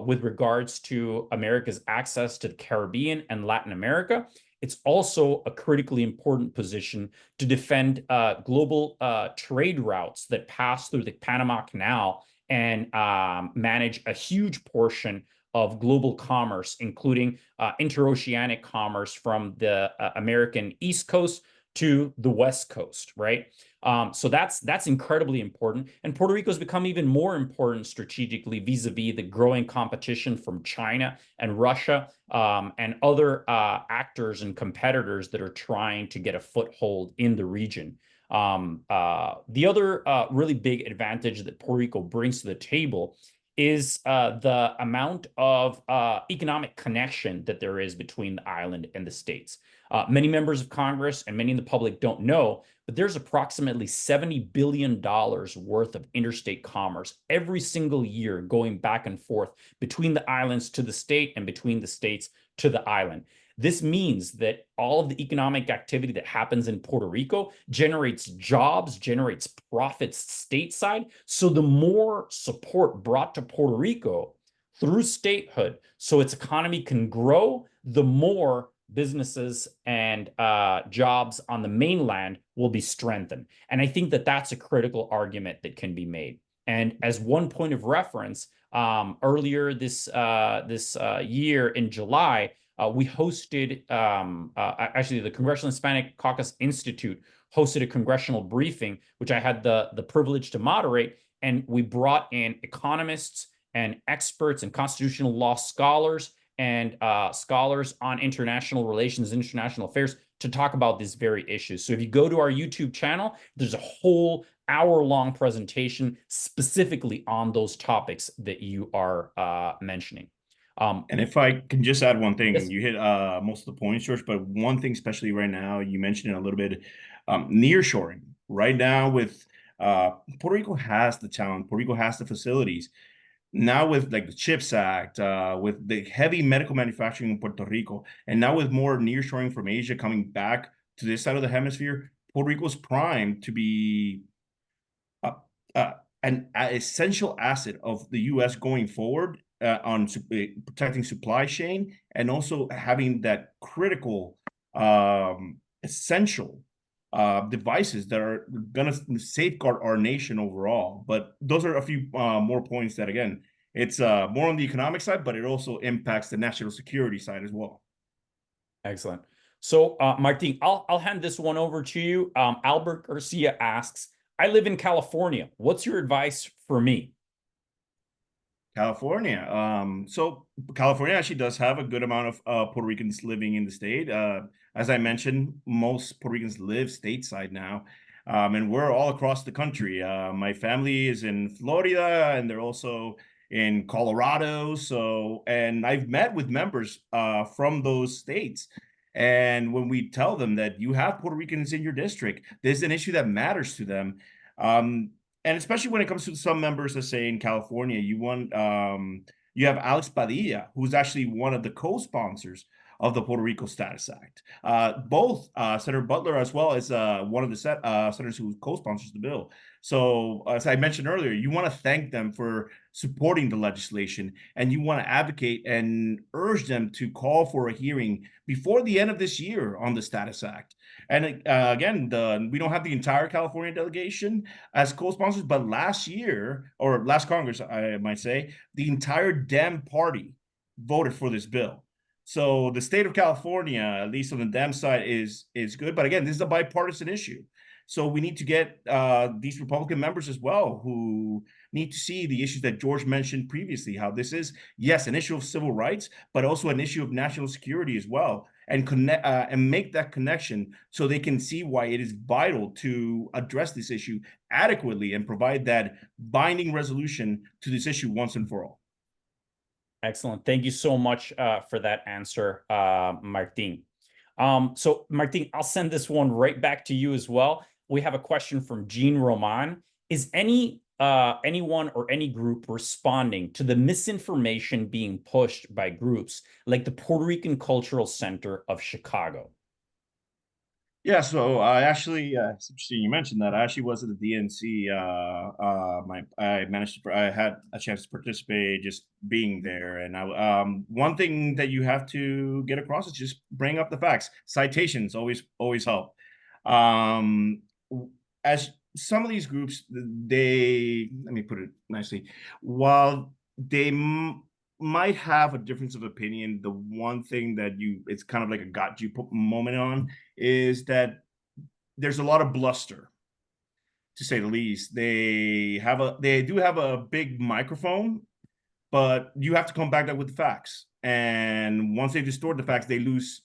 with regards to America's access to the Caribbean and Latin America. It's also a critically important position to defend global trade routes that pass through the Panama Canal and manage a huge portion of global commerce, including interoceanic commerce from the American East Coast to the West Coast, right? So that's incredibly important. And Puerto Rico has become even more important strategically vis-a-vis the growing competition from China and Russia and other actors and competitors that are trying to get a foothold in the region. The other really big advantage that Puerto Rico brings to the table is the amount of economic connection that there is between the island and the states. Many members of Congress and many in the public don't know, but there's approximately $70 billion worth of interstate commerce every single year going back and forth between the islands to the state and between the states to the island. This means that all of the economic activity that happens in Puerto Rico generates jobs, generates profits stateside. So the more support brought to Puerto Rico through statehood, so its economy can grow, the more businesses and jobs on the mainland will be strengthened. And I think that that's a critical argument that can be made. And as one point of reference, earlier this year in July, we hosted, actually the Congressional Hispanic Caucus Institute hosted a congressional briefing, which I had the privilege to moderate. And we brought in economists and experts and constitutional law scholars and scholars on international relations and international affairs to talk about this very issue. So if you go to our YouTube channel, there's a whole hour-long presentation specifically on those topics that you are mentioning. And if I can just add one thing, yes. You hit most of the points, George, but one thing, especially right now, you mentioned it a little bit, nearshoring. Right now with Puerto Rico has the talent, Puerto Rico has the facilities. Now with like the CHIPS Act, with the heavy medical manufacturing in Puerto Rico, and now with more nearshoring from Asia coming back to this side of the hemisphere, Puerto Rico's primed to be an essential asset of the U.S. going forward on protecting supply chain and also having that critical, essential devices that are going to safeguard our nation overall. But those are a few more points that, again, it's more on the economic side, but it also impacts the national security side as well. Excellent. So, Martin, I'll hand this one over to you. Albert Garcia asks, I live in California. What's your advice for me? California. So California actually does have a good amount of Puerto Ricans living in the state. As I mentioned, most Puerto Ricans live stateside now, and we're all across the country. My family is in Florida, and they're also in Colorado. So, and I've met with members from those states. And when we tell them that you have Puerto Ricans in your district, there's an issue that matters to them. And especially when it comes to some members, let's say in California, you have Alex Padilla, who's actually one of the co-sponsors of the Puerto Rico Status Act. Both Senator Butler as well as one of the senators who co-sponsors the bill. So as I mentioned earlier, you want to thank them for supporting the legislation, and you want to advocate and urge them to call for a hearing before the end of this year on the Status Act. And again, we don't have the entire California delegation as co-sponsors, but last year, or last Congress, I might say, the entire Dem party voted for this bill. So the state of California, at least on the Dem side, is good. But again, this is a bipartisan issue. So we need to get these Republican members as well, who need to see the issues that George mentioned previously, how this is, yes, an issue of civil rights, but also an issue of national security as well, and connect and make that connection so they can see why it is vital to address this issue adequately and provide that binding resolution to this issue once and for all. Excellent. Thank you so much for that answer, Martin. So Martin, I'll send this one right back to you as well. We have a question from Jean Roman. Is anyone or any group responding to the misinformation being pushed by groups like the Puerto Rican Cultural Center of Chicago? Yeah, so I actually, it's interesting you mentioned that. I actually was at the DNC. I had a chance to participate just being there. And one thing that you have to get across is just bring up the facts. Citations always help. As some of these groups, let me put it nicely, while they might have a difference of opinion, the one thing that it's kind of like a got you moment on is that there's a lot of bluster, to say the least. They do have a big microphone, but you have to come back with the facts. And once they distort the facts, they lose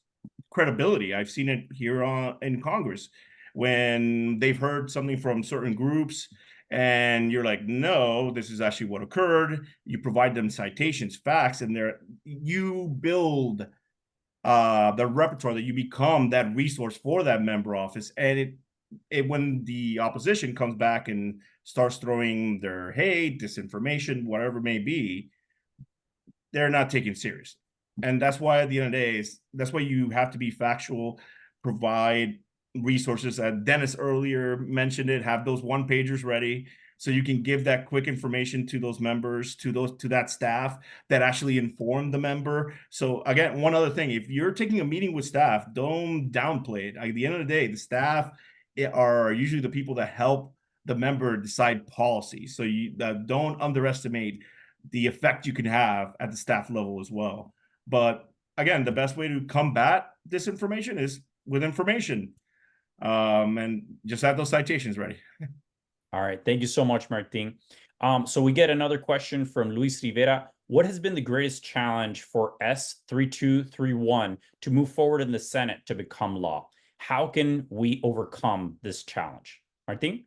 credibility. I've seen it here in Congress when they've heard something from certain groups and you're like, no, this is actually what occurred. You provide them citations, facts, and you build the repertoire that you become that resource for that member office. And when the opposition comes back and starts throwing their hate, disinformation, whatever it may be, they're not taken seriously. And that's why at the end of the day, that's why you have to be factual, provide resources. Dennis earlier mentioned it, have those one-pagers ready so you can give that quick information to those members, to that staff that actually inform the member. So again, one other thing, if you're taking a meeting with staff, don't downplay it. At the end of the day, the staff are usually the people that help the member decide policy. So you don't underestimate the effect you can have at the staff level as well. But again, the best way to combat disinformation is with information. And just have those citations ready. All right. Thank you so much, Martin. So we get another question from Luis Rivera. What has been the greatest challenge for S3231 to move forward in the Senate to become law? How can we overcome this challenge? Martin?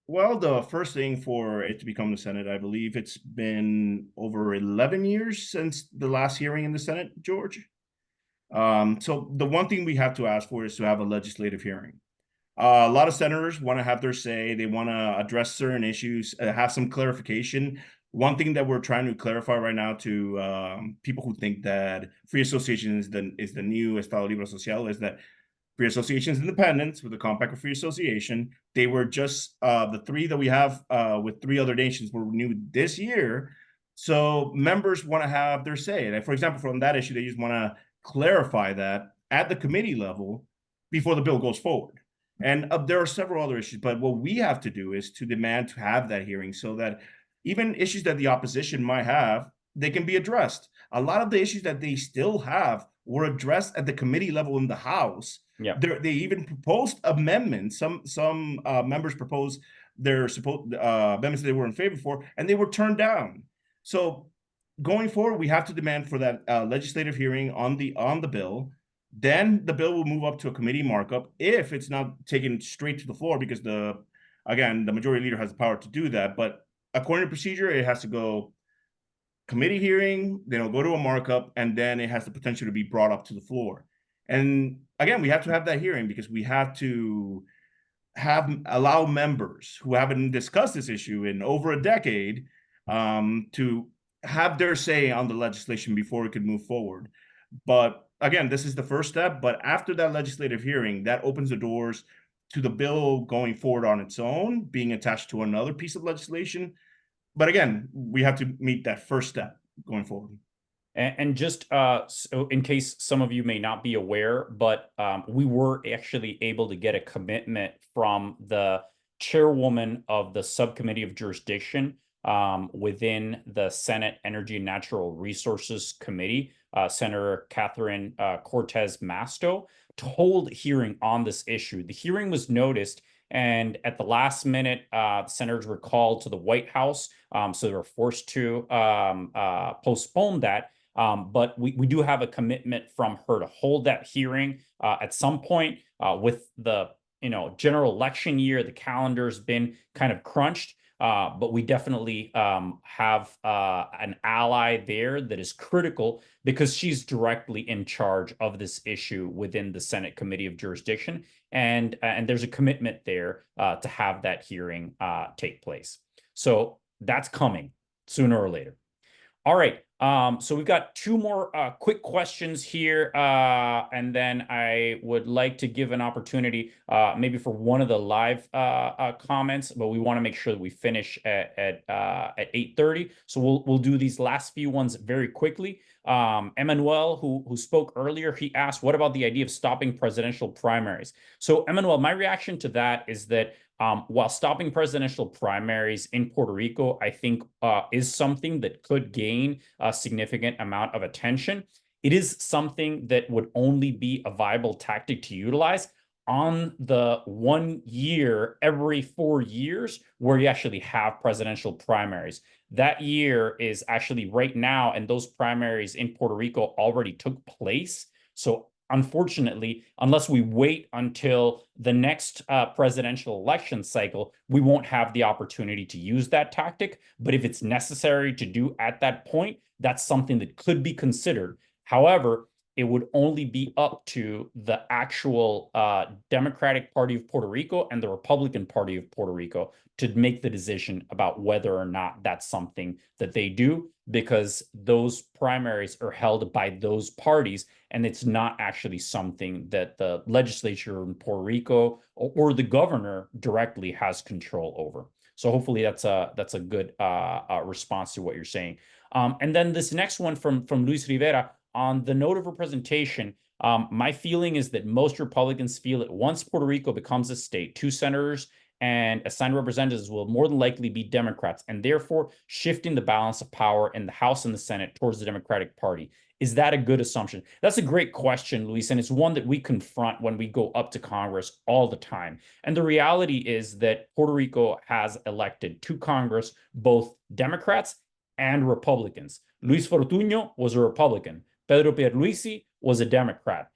Well, the first thing for it to become the Senate, I believe it's been over 11 years since the last hearing in the Senate, George. So the one thing we have to ask for is to have a legislative hearing. A lot of senators want to have their say. They want to address certain issues, have some clarification. One thing that we're trying to clarify right now to people who think that free association is the new Estado Libre Social is that free association is independent with the Compact of Free Association. They were just the three that we have with 3 other nations were renewed this year. So members want to have their say. And for example, from that issue, they just want to clarify that at the committee level before the bill goes forward. And there are several other issues, but what we have to do is to demand to have that hearing so that even issues that the opposition might have, they can be addressed. A lot of the issues that they still have were addressed at the committee level in the House. Yeah. They even proposed amendments. Some members proposed their amendments that they were in favor for, and they were turned down. So going forward, we have to demand for that legislative hearing on the bill. Then the bill will move up to a committee markup if it's not taken straight to the floor, because the majority leader has the power to do that. But according to procedure, it has to go committee hearing, then it'll go to a markup, and then it has the potential to be brought up to the floor. And again, we have to have that hearing because we have to allow members who haven't discussed this issue in over a decade to have their say on the legislation before it could move forward. But again, this is the first step. But after that legislative hearing, that opens the doors to the bill going forward on its own, being attached to another piece of legislation. But again, we have to meet that first step going forward. And just so in case some of you may not be aware, but we were actually able to get a commitment from the chairwoman of the subcommittee of jurisdiction within the Senate Energy and Natural Resources Committee, Senator Catherine Cortez Masto, to hold a hearing on this issue. The hearing was noticed, and at the last minute, the senators were called to the White House, so they were forced to postpone that. But we do have a commitment from her to hold that hearing at some point with the general election year. The calendar's been kind of crunched, but we definitely have an ally there that is critical because she's directly in charge of this issue within the Senate Committee of Jurisdiction, and there's a commitment there to have that hearing take place. So that's coming sooner or later. All right. So we've got two more quick questions here, and then I would like to give an opportunity maybe for one of the live comments, but we want to make sure that we finish at 8:30. So we'll do these last few ones very quickly. Emmanuel, who spoke earlier, he asked, "What about the idea of stopping presidential primaries?" So Emmanuel, my reaction to that is that while stopping presidential primaries in Puerto Rico, I think is something that could gain a significant amount of attention, it is something that would only be a viable tactic to utilize on the 1 year every 4 years where you actually have presidential primaries. That year is actually right now, and those primaries in Puerto Rico already took place. So unfortunately, unless we wait until the next presidential election cycle, we won't have the opportunity to use that tactic. But if it's necessary to do at that point, that's something that could be considered. However, it would only be up to the actual Democratic Party of Puerto Rico and the Republican Party of Puerto Rico to make the decision about whether or not that's something that they do, because those primaries are held by those parties, and it's not actually something that the legislature in Puerto Rico or the governor directly has control over. So hopefully that's a good response to what you're saying. And then this next one from Luis Rivera, on the note of representation, my feeling is that most Republicans feel that once Puerto Rico becomes a state, 2 senators and assigned representatives will more than likely be Democrats, and therefore shifting the balance of power in the House and the Senate towards the Democratic Party. Is that a good assumption? That's a great question, Luis, and it's one that we confront when we go up to Congress all the time. And the reality is that Puerto Rico has elected to Congress both Democrats and Republicans. Luis Fortuño was a Republican. Pedro Pierluisi was a Democrat.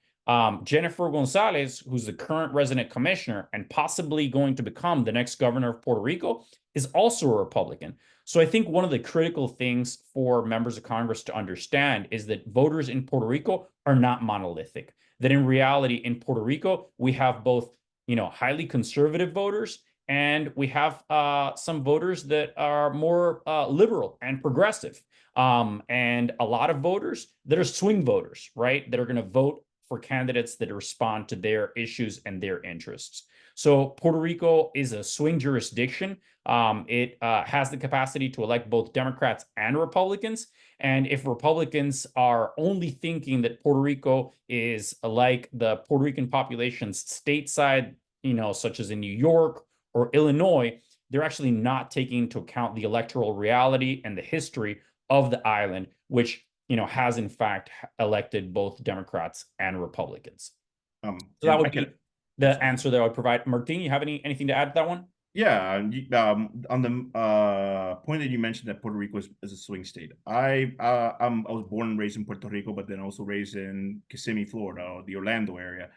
Jennifer Gonzalez, who's the current resident commissioner and possibly going to become the next governor of Puerto Rico, is also a Republican. So I think one of the critical things for members of Congress to understand is that voters in Puerto Rico are not monolithic. That in reality, in Puerto Rico, we have both, highly conservative voters, and we have some voters that are more liberal and progressive. And a lot of voters that are swing voters, right? That are going to vote for candidates that respond to their issues and their interests. So Puerto Rico is a swing jurisdiction. It has the capacity to elect both Democrats and Republicans. And if Republicans are only thinking that Puerto Rico is like the Puerto Rican population's stateside, such as in New York or Illinois, they're actually not taking into account the electoral reality and the history of the island, which has in fact elected both Democrats and Republicans. So that would be the answer that I would provide. Martin, you have anything to add to that one? Yeah, on the point that you mentioned that Puerto Rico is a swing state, I was born and raised in Puerto Rico, but then also raised in Kissimmee, Florida, or the Orlando area,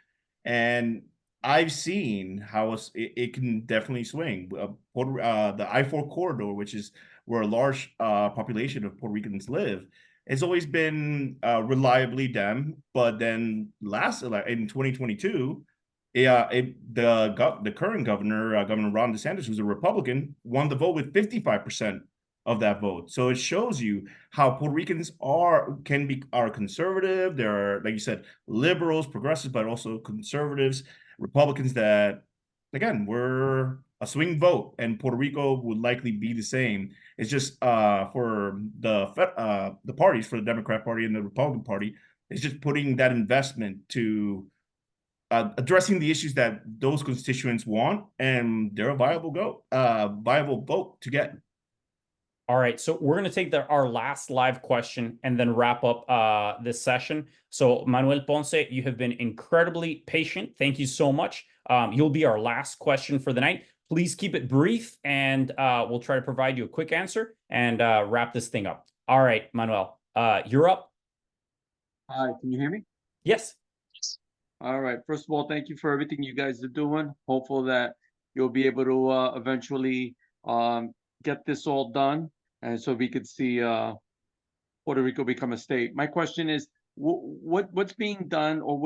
and I've seen how it can definitely swing. The I-4 corridor, which is where a large population of Puerto Ricans live, it's always been reliably Dem, but then in 2022, the current governor, Governor Ron DeSantis, who's a Republican, won the vote with 55% of that vote. So it shows you how Puerto Ricans are conservative. There are, like you said, liberals, progressives, but also conservatives, Republicans that, again, were a swing vote, and Puerto Rico would likely be the same. It's just for the parties, for the Democrat Party and the Republican Party, it's just putting that investment to addressing the issues that those constituents want, and they're a viable vote to get. All right, so we're going to take our last live question and then wrap up this session. So Manuel Ponce, you have been incredibly patient. Thank you so much. You'll be our last question for the night. Please keep it brief, and we'll try to provide you a quick answer and wrap this thing up. All right, Manuel, you're up. Hi, can you hear me? Yes. All right. First of all, thank you for everything you guys are doing. Hopeful that you'll be able to eventually get this all done, and so we could see Puerto Rico become a state. My question is, what's being done, or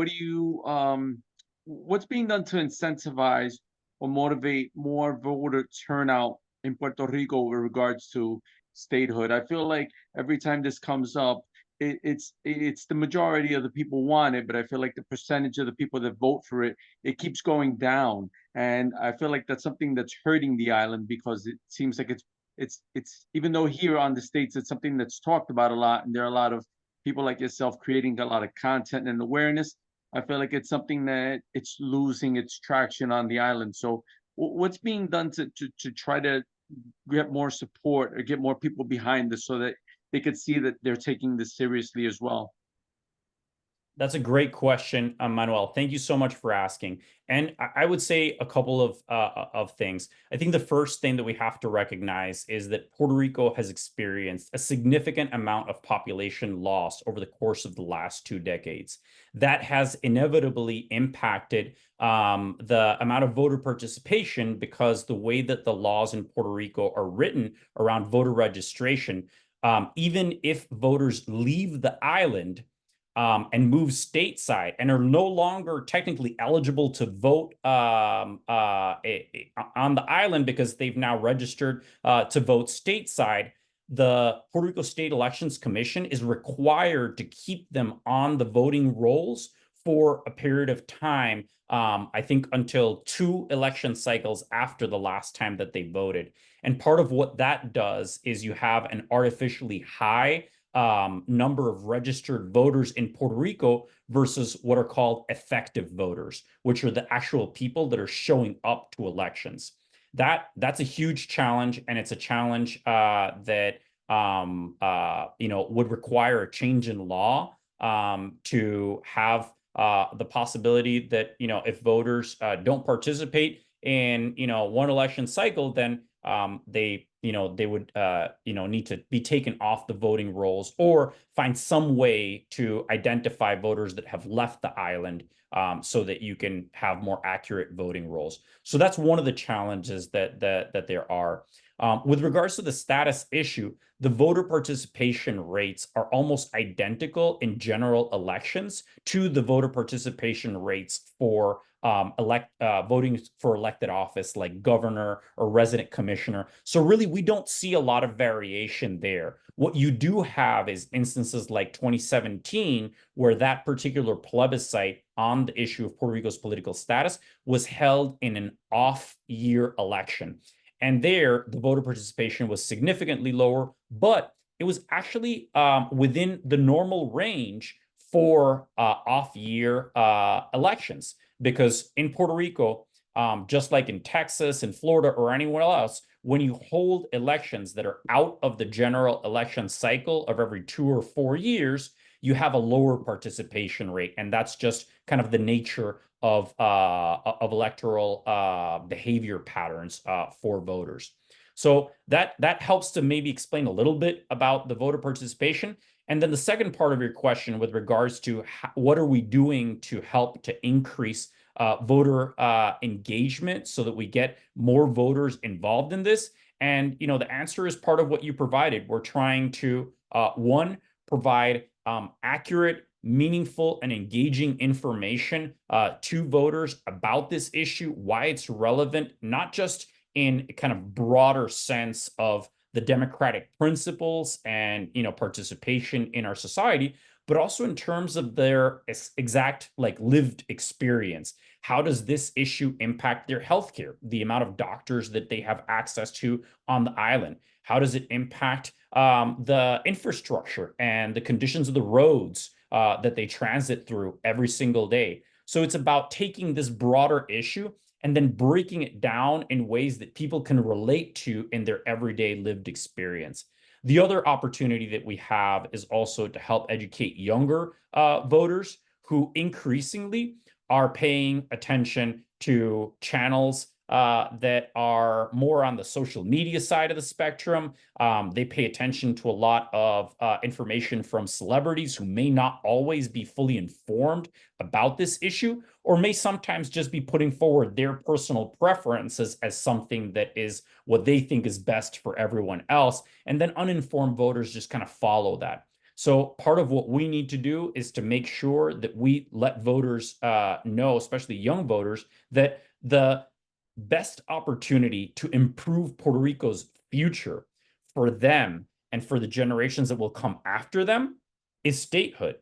what's being done to incentivize or motivate more voter turnout in Puerto Rico with regards to statehood? I feel like every time this comes up, it's the majority of the people want it, but I feel like the percentage of the people that vote for it, it keeps going down, and I feel like that's something that's hurting the island, because it seems like it's even though here on the States it's something that's talked about a lot, and there are a lot of people like yourself creating a lot of content and awareness. I feel like it's something that it's losing its traction on the island. So what's being done to try to get more support or get more people behind this so that they could see that they're taking this seriously as well? That's a great question, Manuel. Thank you so much for asking. And I would say a couple of things. I think the first thing that we have to recognize is that Puerto Rico has experienced a significant amount of population loss over the course of the last 2 decades. That has inevitably impacted the amount of voter participation, because the way that the laws in Puerto Rico are written around voter registration, even if voters leave the island and move stateside and are no longer technically eligible to vote on the island because they've now registered to vote stateside, the Puerto Rico State Elections Commission is required to keep them on the voting rolls for a period of time, I think until 2 election cycles after the last time that they voted. And part of what that does is you have an artificially high number of registered voters in Puerto Rico versus what are called effective voters, which are the actual people that are showing up to elections. That's a huge challenge, and it's a challenge that would require a change in law to have the possibility that if voters don't participate in one election cycle, then they would need to be taken off the voting rolls, or find some way to identify voters that have left the island, so that you can have more accurate voting rolls. So that's one of the challenges that there are. With regards to the status issue, the voter participation rates are almost identical in general elections to the voter participation rates for voting for elected office like governor or resident commissioner. So really, we don't see a lot of variation there. What you do have is instances like 2017, where that particular plebiscite on the issue of Puerto Rico's political status was held in an off-year election. And there, the voter participation was significantly lower, but it was actually within the normal range for off-year elections. Because in Puerto Rico, just like in Texas and Florida or anywhere else, when you hold elections that are out of the general election cycle of every 2 or 4 years, you have a lower participation rate. And that's just kind of the nature of electoral behavior patterns for voters. So that helps to maybe explain a little bit about the voter participation. And then the second part of your question with regards to what are we doing to help to increase voter engagement so that we get more voters involved in this. And, the answer is part of what you provided. We're trying to, one, provide accurate, meaningful, and engaging information to voters about this issue, why it's relevant, not just in kind of broader sense of the democratic principles and, participation in our society, but also in terms of their exact lived experience. How does this issue impact their healthcare, the amount of doctors that they have access to on the island? How does it impact the infrastructure and the conditions of the roads that they transit through every single day? So it's about taking this broader issue and then breaking it down in ways that people can relate to in their everyday lived experience. The other opportunity that we have is also to help educate younger voters who increasingly are paying attention to channels that are more on the social media side of the spectrum. They pay attention to a lot of information from celebrities who may not always be fully informed about this issue, or may sometimes just be putting forward their personal preferences as something that is what they think is best for everyone else. And then uninformed voters just kind of follow that. So part of what we need to do is to make sure that we let voters know, especially young voters, that the best opportunity to improve Puerto Rico's future for them and for the generations that will come after them is statehood.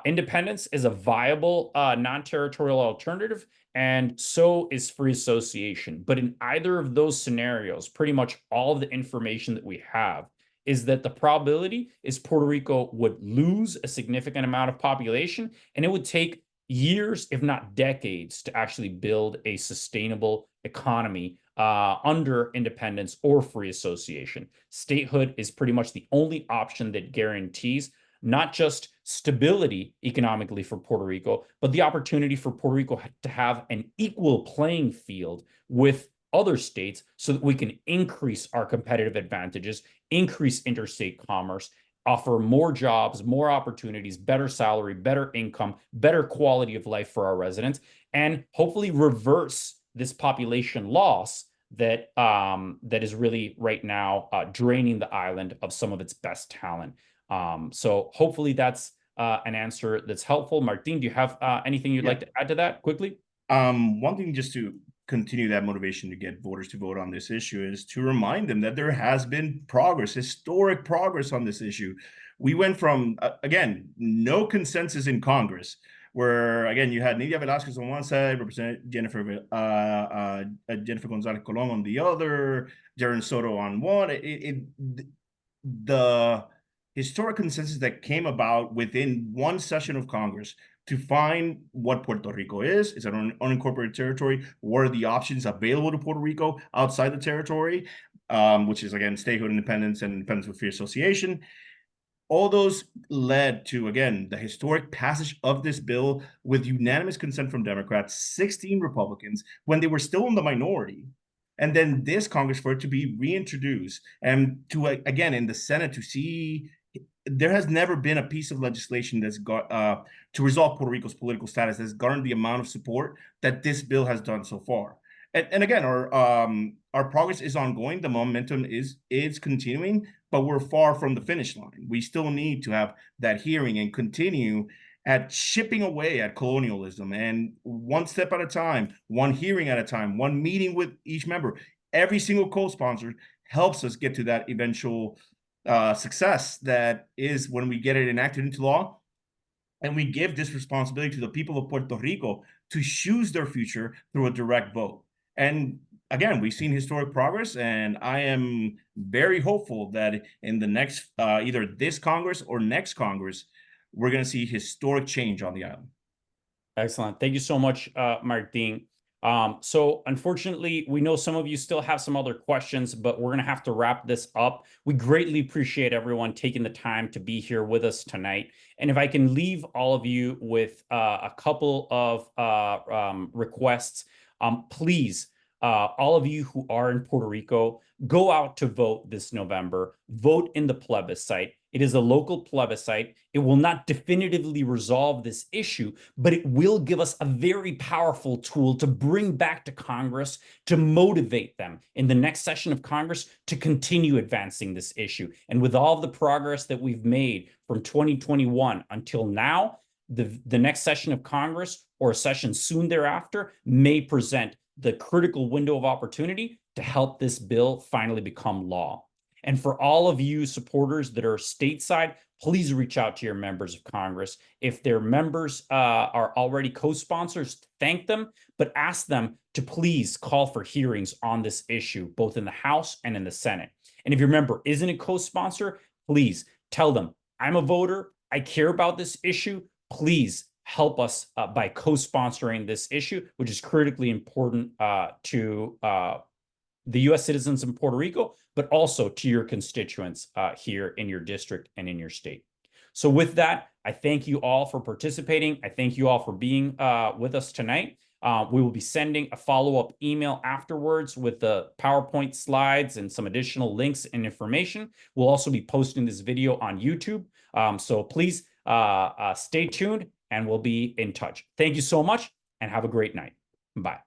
Independence is a viable non-territorial alternative, and so is free association. But in either of those scenarios, pretty much all of the information that we have is that the probability is Puerto Rico would lose a significant amount of population, and it would take years, if not decades, to actually build a sustainable economy under independence or free association. Statehood is pretty much the only option that guarantees not just stability economically for Puerto Rico, but the opportunity for Puerto Rico to have an equal playing field with other states so that we can increase our competitive advantages, increase interstate commerce, offer more jobs, more opportunities, better salary, better income, better quality of life for our residents, and hopefully reverse this population loss that is really right now draining the island of some of its best talent. So hopefully that's an answer that's helpful. Martin, do you have anything you'd like to add to that quickly? One thing just to continue that motivation to get voters to vote on this issue is to remind them that there has been progress, historic progress on this issue. We went from, again, no consensus in Congress, where, again, you had Nidia Velázquez on one side, Representative Jennifer González Colón on the other, Darren Soto on one. The historic consensus that came about within one session of Congress to find what Puerto Rico is. It's an unincorporated territory. What are the options available to Puerto Rico outside the territory, which is, again, statehood independence and independence with free association. All those led to, again, the historic passage of this bill with unanimous consent from Democrats, 16 Republicans, when they were still in the minority. And then this Congress for it to be reintroduced and to, again, in the Senate to see there has never been a piece of legislation that's got to resolve Puerto Rico's political status that's garnered the amount of support that this bill has done so far. And again, our progress is ongoing. The momentum is continuing, but we're far from the finish line. We still need to have that hearing and continue at chipping away at colonialism, and one step at a time, one hearing at a time, one meeting with each member. Every single co-sponsor helps us get to that eventual success that is when we get it enacted into law, and we give this responsibility to the people of Puerto Rico to choose their future through a direct vote. And again, we've seen historic progress, and I am very hopeful that in the next, either this Congress or next Congress, we're going to see historic change on the island. Excellent. Thank you so much, Martin. So unfortunately, we know some of you still have some other questions, but we're going to have to wrap this up. We greatly appreciate everyone taking the time to be here with us tonight. And if I can leave all of you with a couple of requests, please, all of you who are in Puerto Rico, go out to vote this November. Vote in the plebiscite. It is a local plebiscite. It will not definitively resolve this issue, but it will give us a very powerful tool to bring back to Congress to motivate them in the next session of Congress to continue advancing this issue. And with all of the progress that we've made from 2021 until now, the next session of Congress or a session soon thereafter may present the critical window of opportunity to help this bill finally become law. And for all of you supporters that are stateside, please reach out to your members of Congress. If their members are already co-sponsors, thank them, but ask them to please call for hearings on this issue, both in the House and in the Senate. And if your member isn't a co-sponsor, please tell them, I'm a voter, I care about this issue, please help us by co-sponsoring this issue, which is critically important to the U.S. citizens in Puerto Rico, but also to your constituents here in your district and in your state. So with that, I thank you all for participating. I thank you all for being with us tonight. We will be sending a follow-up email afterwards with the PowerPoint slides and some additional links and information. We'll also be posting this video on YouTube. So please stay tuned and we'll be in touch. Thank you so much and have a great night. Bye.